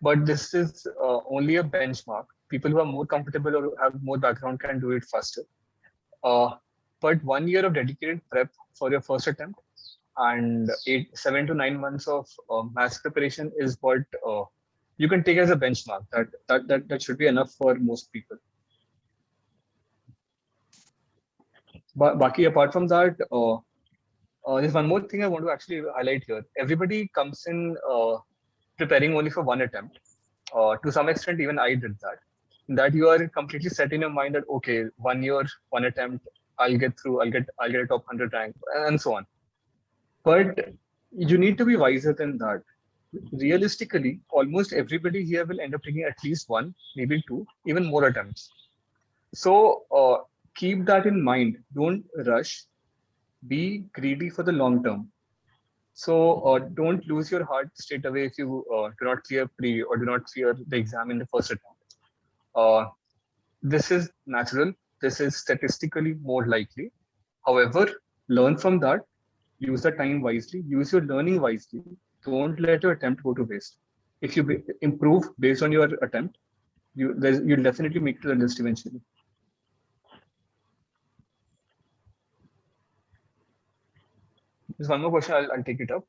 but this is only a benchmark. People who are more comfortable or have more background can do it faster. Uh, but 1 year of dedicated prep for your first attempt and 7 to 9 months of maths preparation is what you can take as a benchmark. That should be enough for most people. But Baki, apart from that, there's one more thing I want to actually highlight here. Everybody comes in preparing only for one attempt. To some extent, even I did that. That you are completely set in your mind that okay, 1 year, one attempt, I'll get through, I'll get a top 100 rank, and so on. But you need to be wiser than that. Realistically, almost everybody here will end up taking at least one, maybe two, even more attempts. So keep that in mind. Don't rush. Be greedy for the long term. So don't lose your heart straight away if you do not clear pre or do not clear the exam in the first attempt. This is natural. This is statistically more likely. However, learn from that. Use the time wisely. Use your learning wisely. Don't let your attempt go to waste. If you improve based on your attempt, you'll definitely make it to the list eventually. There's one more question. I'll take it up.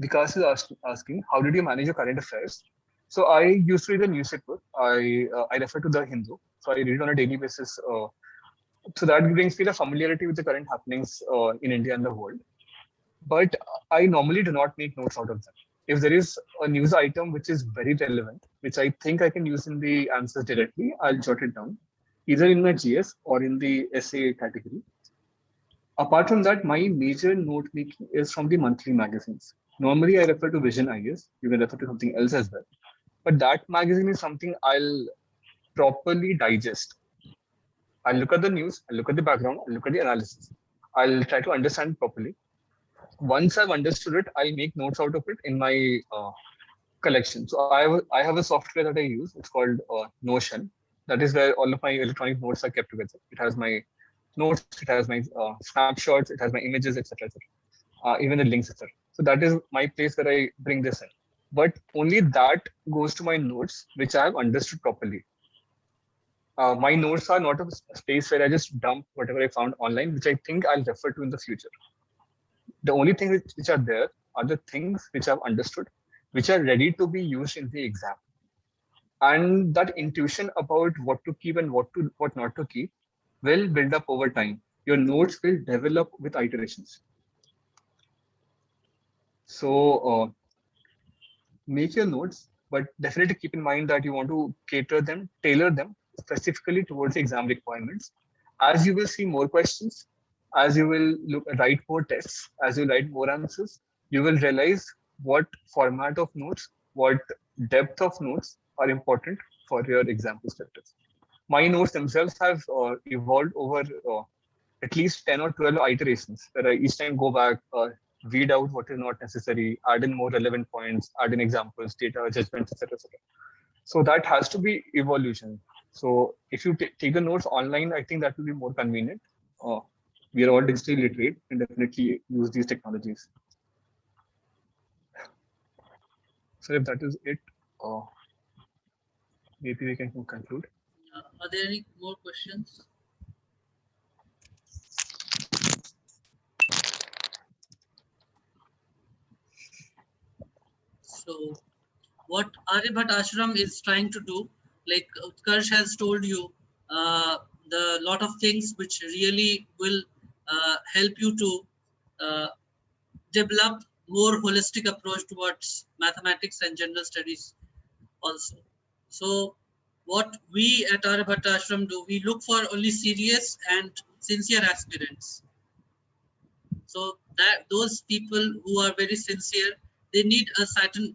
Vikas is asking, how did you manage your current affairs? So I used to read the newspaper. I refer to the Hindu. So I read it on a daily basis. So that brings me the familiarity with the current happenings in India and the world. But I normally do not make notes out of them. If there is a news item which is very relevant, which I think I can use in the answers directly, I'll jot it down, either in my GS or in the essay category. Apart from that, my major note making is from the monthly magazines. Normally, I refer to Vision IS. You can refer to something else as well. But that magazine is something I'll properly digest. I'll look at the news, I'll look at the background, I'll look at the analysis. I'll try to understand properly. Once I've understood it, I'll make notes out of it in my collection. So I have a software that I use. It's called Notion. That is where all of my electronic notes are kept together. It has my notes, it has my snapshots, it has my images, etc., even the links, etc. So that is my place where I bring this in. But only that goes to my notes, which I have understood properly. My notes are not a space where I just dump whatever I found online, which I think I'll refer to in the future. The only things which are there are the things which I've understood, which are ready to be used in the exam. And that intuition about what to keep and what not to keep will build up over time. Your notes will develop with iterations. So make your notes, but definitely keep in mind that you want to tailor them specifically towards exam requirements. As you will see more questions, as you will write more tests, as you write more answers, you will realize what format of notes, what depth of notes are important for your exam perspectives. My notes themselves have evolved over at least 10 or 12 iterations where I each time go back, weed out what is not necessary, add in more relevant points, add in examples, data, judgments, etc. etc. So that has to be evolution. So if you take the notes online, I think that will be more convenient. Uh, we are all digitally literate and definitely use these technologies. So if that is it, uh, maybe we can conclude. Are there any more questions? So what Aryabhat Ashram is trying to do, like Utkarsh has told you, the lot of things which really will help you to uh, develop more holistic approach towards mathematics and general studies also. So what we at Aryabhat Ashram do, we look for only serious and sincere aspirants. So that those people who are very sincere, they need a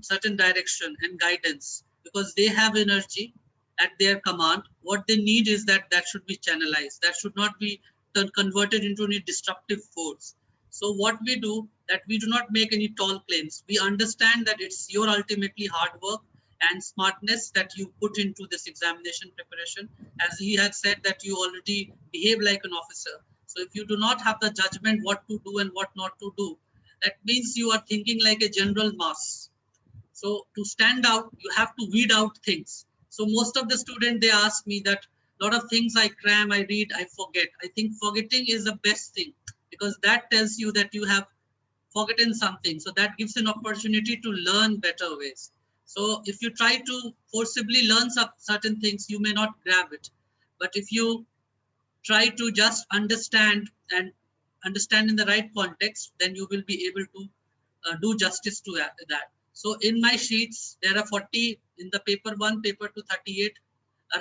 certain direction and guidance because they have energy at their command. What they need is that should be channelized. That should not be converted into any destructive force. So what we do, that we do not make any tall claims. We understand that it's your ultimately hard work and smartness that you put into this examination preparation. As he had said that you already behave like an officer. So if you do not have the judgment what to do and what not to do, that means you are thinking like a general mass. So to stand out, you have to weed out things. So most of the students, they ask me that a lot of things I cram, I read, I forget. I think forgetting is the best thing because that tells you that you have forgotten something. So that gives an opportunity to learn better ways. So if you try to forcibly learn certain things, you may not grab it. But if you try to just understand and understand in the right context, then you will be able to do justice to that. So in my sheets, there are 40 in the paper 1, paper 2, 38,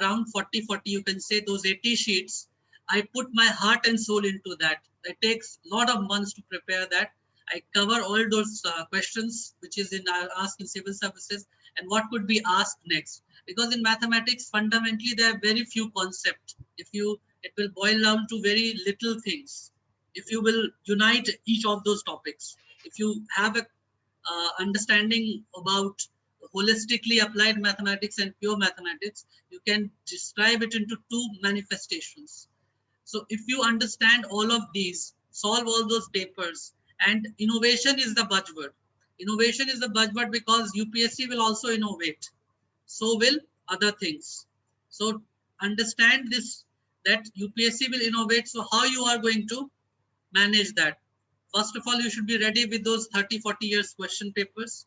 around 40, you can say those 80 sheets. I put my heart and soul into that. It takes a lot of months to prepare that. I cover all those questions, which is in asked in civil services and what could be asked next. Because in mathematics, fundamentally, there are very few concepts. It will boil down to very little things. If you will unite each of those topics, if you have a understanding about holistically applied mathematics and pure mathematics, you can describe it into two manifestations. So if you understand all of these, solve all those papers, and innovation is the buzzword. Innovation is the buzzword because UPSC will also innovate. So will other things. So understand this, that UPSC will innovate. So how you are going to manage that? First of all, you should be ready with those 30, 40 years question papers,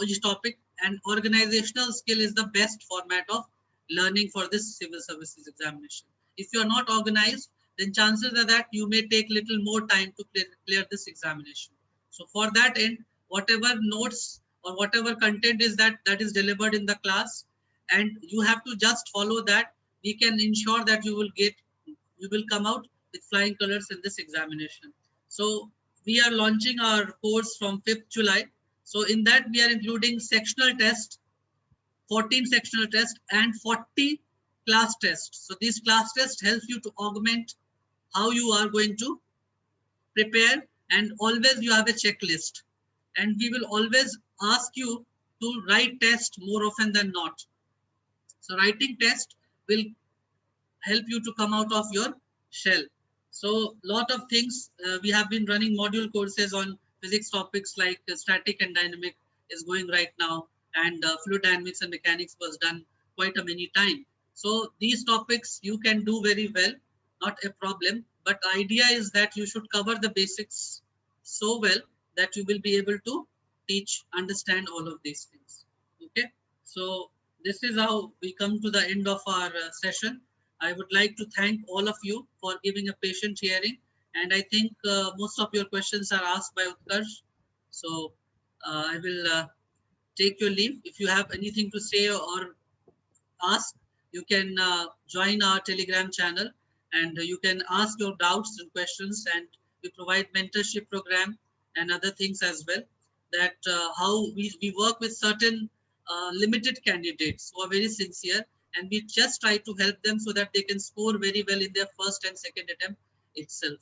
each topic, and organizational skill is the best format of learning for this civil services examination. If you are not organized, then chances are that you may take little more time to clear this examination. So for that end, whatever notes or whatever content is that is delivered in the class, and you have to just follow that, we can ensure that you will come out with flying colors in this examination. So we are launching our course from 5th July. So in that we are including sectional test, 14 sectional tests and 40 class tests. So these class tests help you to augment how you are going to prepare, and always you have a checklist. And we will always ask you to write test more often than not. So writing test will help you to come out of your shell. So lot of things, we have been running module courses on physics topics like static and dynamic is going right now, and fluid dynamics and mechanics was done quite a many time. So these topics you can do very well, not a problem, but the idea is that you should cover the basics so well that you will be able to teach, understand all of these things. Okay, so this is how we come to the end of our session. I would like to thank all of you for giving a patient hearing, and I think most of your questions are asked by Utkarsh. So I will take your leave. If you have anything to say or ask, you can join our Telegram channel, and you can ask your doubts and questions, and we provide mentorship program and other things as well. That how we work with certain limited candidates who are very sincere, and we just try to help them so that they can score very well in their first and second attempt itself.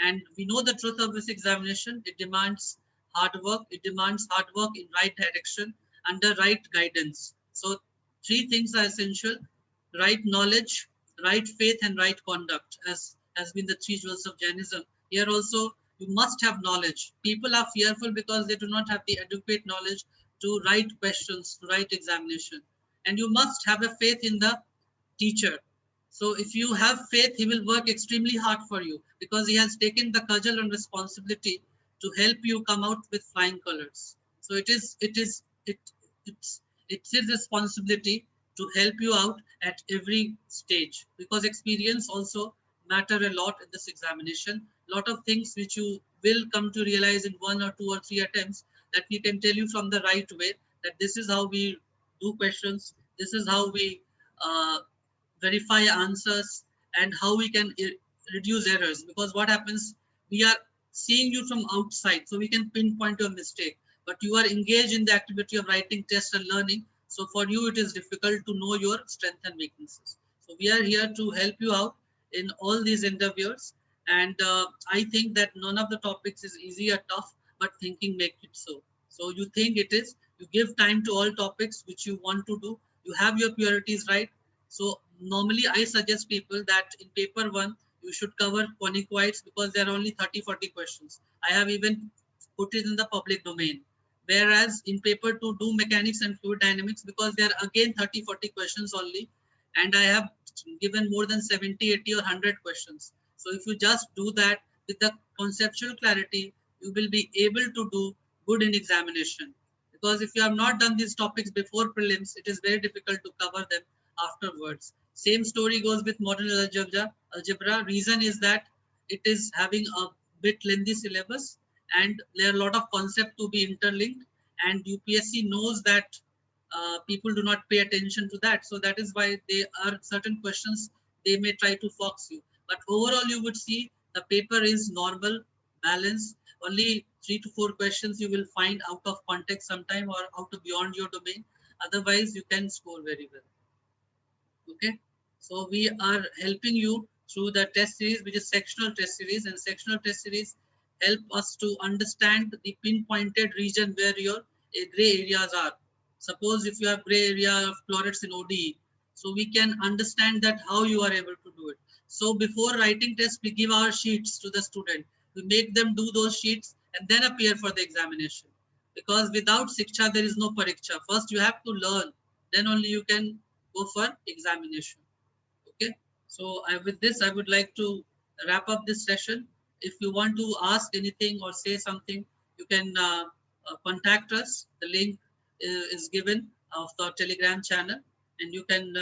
And we know the truth of this examination. It demands hard work. It demands hard work in right direction under right guidance. So three things are essential: right knowledge, right faith, and right conduct, as has been the three jewels of Jainism. Here also, you must have knowledge. People are fearful because they do not have the adequate knowledge to write questions, to write examination. And you must have a faith in the teacher. So if you have faith, he will work extremely hard for you because he has taken the cudgel and responsibility to help you come out with flying colors. So it's his responsibility to help you out at every stage, because experience also matter a lot in this examination. Lot of things which you will come to realize in 1 or 2 or 3 attempts, that we can tell you from the right way, that this is how we do questions, this is how we verify answers, and how we can reduce errors. Because what happens, we are seeing you from outside, so we can pinpoint your mistake, but you are engaged in the activity of writing tests and learning. So for you, it is difficult to know your strengths and weaknesses. So we are here to help you out in all these endeavors. And I think that none of the topics is easy or tough, but thinking makes it so. So you think it is, you give time to all topics which you want to do, you have your priorities right. So normally I suggest people that in paper 1, you should cover conicoids, because there are only 30-40 questions. I have even put it in the public domain. Whereas in paper 2, do mechanics and fluid dynamics, because there are again 30-40 questions only. And I have given more than 70, 80 or 100 questions. So if you just do that with the conceptual clarity, you will be able to do good in examination. Because if you have not done these topics before prelims, it is very difficult to cover them afterwards. Same story goes with modern algebra. Reason is that it is having a bit lengthy syllabus, and there are a lot of concepts to be interlinked, and UPSC knows that people do not pay attention to that. So that is why there are certain questions they may try to fox you. But overall, you would see the paper is normal, balanced. Only 3 to 4 questions you will find out of context sometime, or out of beyond your domain. Otherwise, you can score very well. Okay, so we are helping you through the test series, which is sectional test series, and sectional test series help us to understand the pinpointed region where your gray areas are. Suppose if you have gray area of chlorides in ODE, so we can understand that how you are able to do it. So before writing test, we give our sheets to the student. We make them do those sheets and then appear for the examination. Because without Siksha, there is no Pariksha. First, you have to learn, then only you can go for examination. Okay, so with this, I would like to wrap up this session. If you want to ask anything or say something, you can contact us. The link is given of the Telegram channel, and you can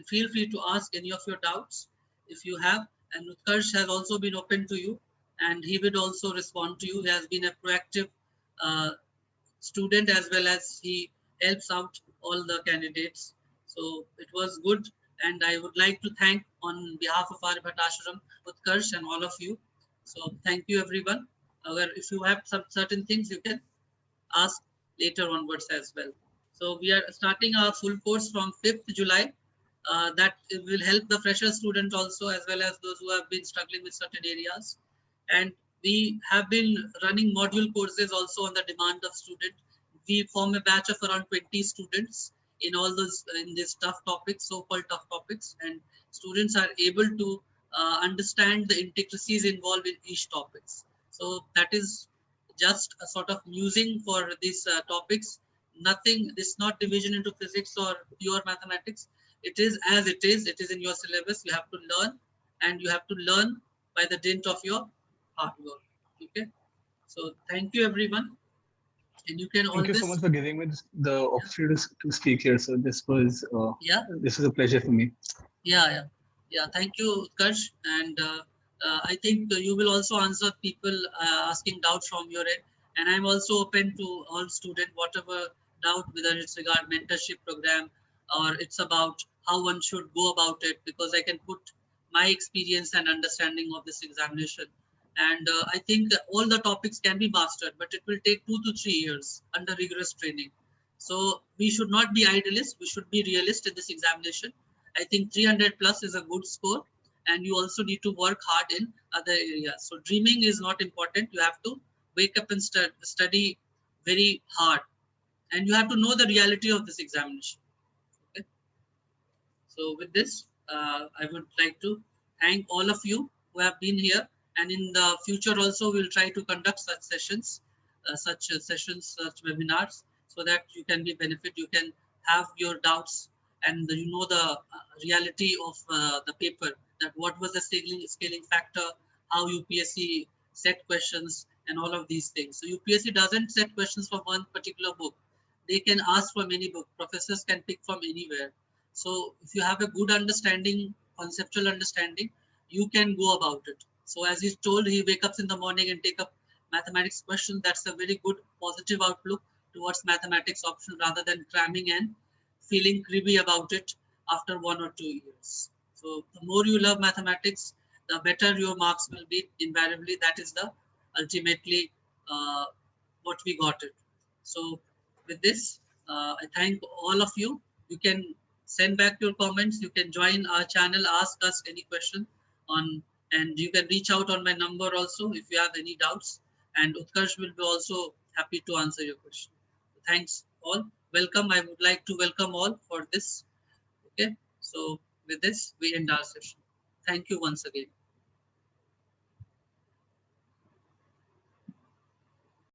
feel free to ask any of your doubts if you have. And Utkarsh has also been open to you, and he will also respond to you. He has been a proactive student, as well as he helps out all the candidates. So it was good, and I would like to thank on behalf of our Bhattashram, Utkarsh, and all of you. So thank you, everyone. If you have some certain things, you can ask later onwards as well. So we are starting our full course from 5th July. That will help the fresher student also, as well as those who have been struggling with certain areas. And we have been running module courses also on the demand of student. We form a batch of around 20 students in all those in these tough topics, so-called tough topics, and students are able to understand the intricacies involved in each topics. So that is just a sort of musing for these topics. Nothing, this is not division into physics or pure mathematics. It is as it is. It is in your syllabus. You have to learn, and you have to learn by the dint of your hard work. Okay. So thank you, everyone. And you can Thank you always, so much for giving me the opportunity to speak here. So yeah, this was a pleasure for me. yeah. Thank you, Utkarsh. And I think you will also answer people asking doubts from your end. And I'm also open to all student, whatever doubt, whether it's regard mentorship program or it's about how one should go about it, because I can put my experience and understanding of this examination. And I think that all the topics can be mastered, but it will take 2 to 3 years under rigorous training. So we should not be idealists. We should be realist in this examination. I think 300 plus is a good score, and you also need to work hard in other areas. So dreaming is not important. You have to wake up and study very hard, and you have to know the reality of this examination. Okay. So with this, I would like to thank all of you who have been here. And in the future also, we'll try to conduct such sessions, such webinars, so that you can be benefit. You can have your doubts, and you know the reality of the paper. That what was the scaling factor, how UPSC set questions, and all of these things. So UPSC doesn't set questions from one particular book. They can ask from any book. Professors can pick from anywhere. So if you have a good understanding, conceptual understanding, you can go about it. So as he's told, he wake up in the morning and take up mathematics question. That's a very good positive outlook towards mathematics option, rather than cramming and feeling creepy about it after 1 or 2 years. So the more you love mathematics, the better your marks will be invariably. That is the ultimately uh, what we got it. So with this, I thank all of you. You can send back your comments. You can join our channel, ask us any question on, and you can reach out on my number also if you have any doubts. And Utkarsh will be also happy to answer your question. Thanks all. Welcome. I would like to welcome all for this. Okay. So with this, we end our session. Thank you once again.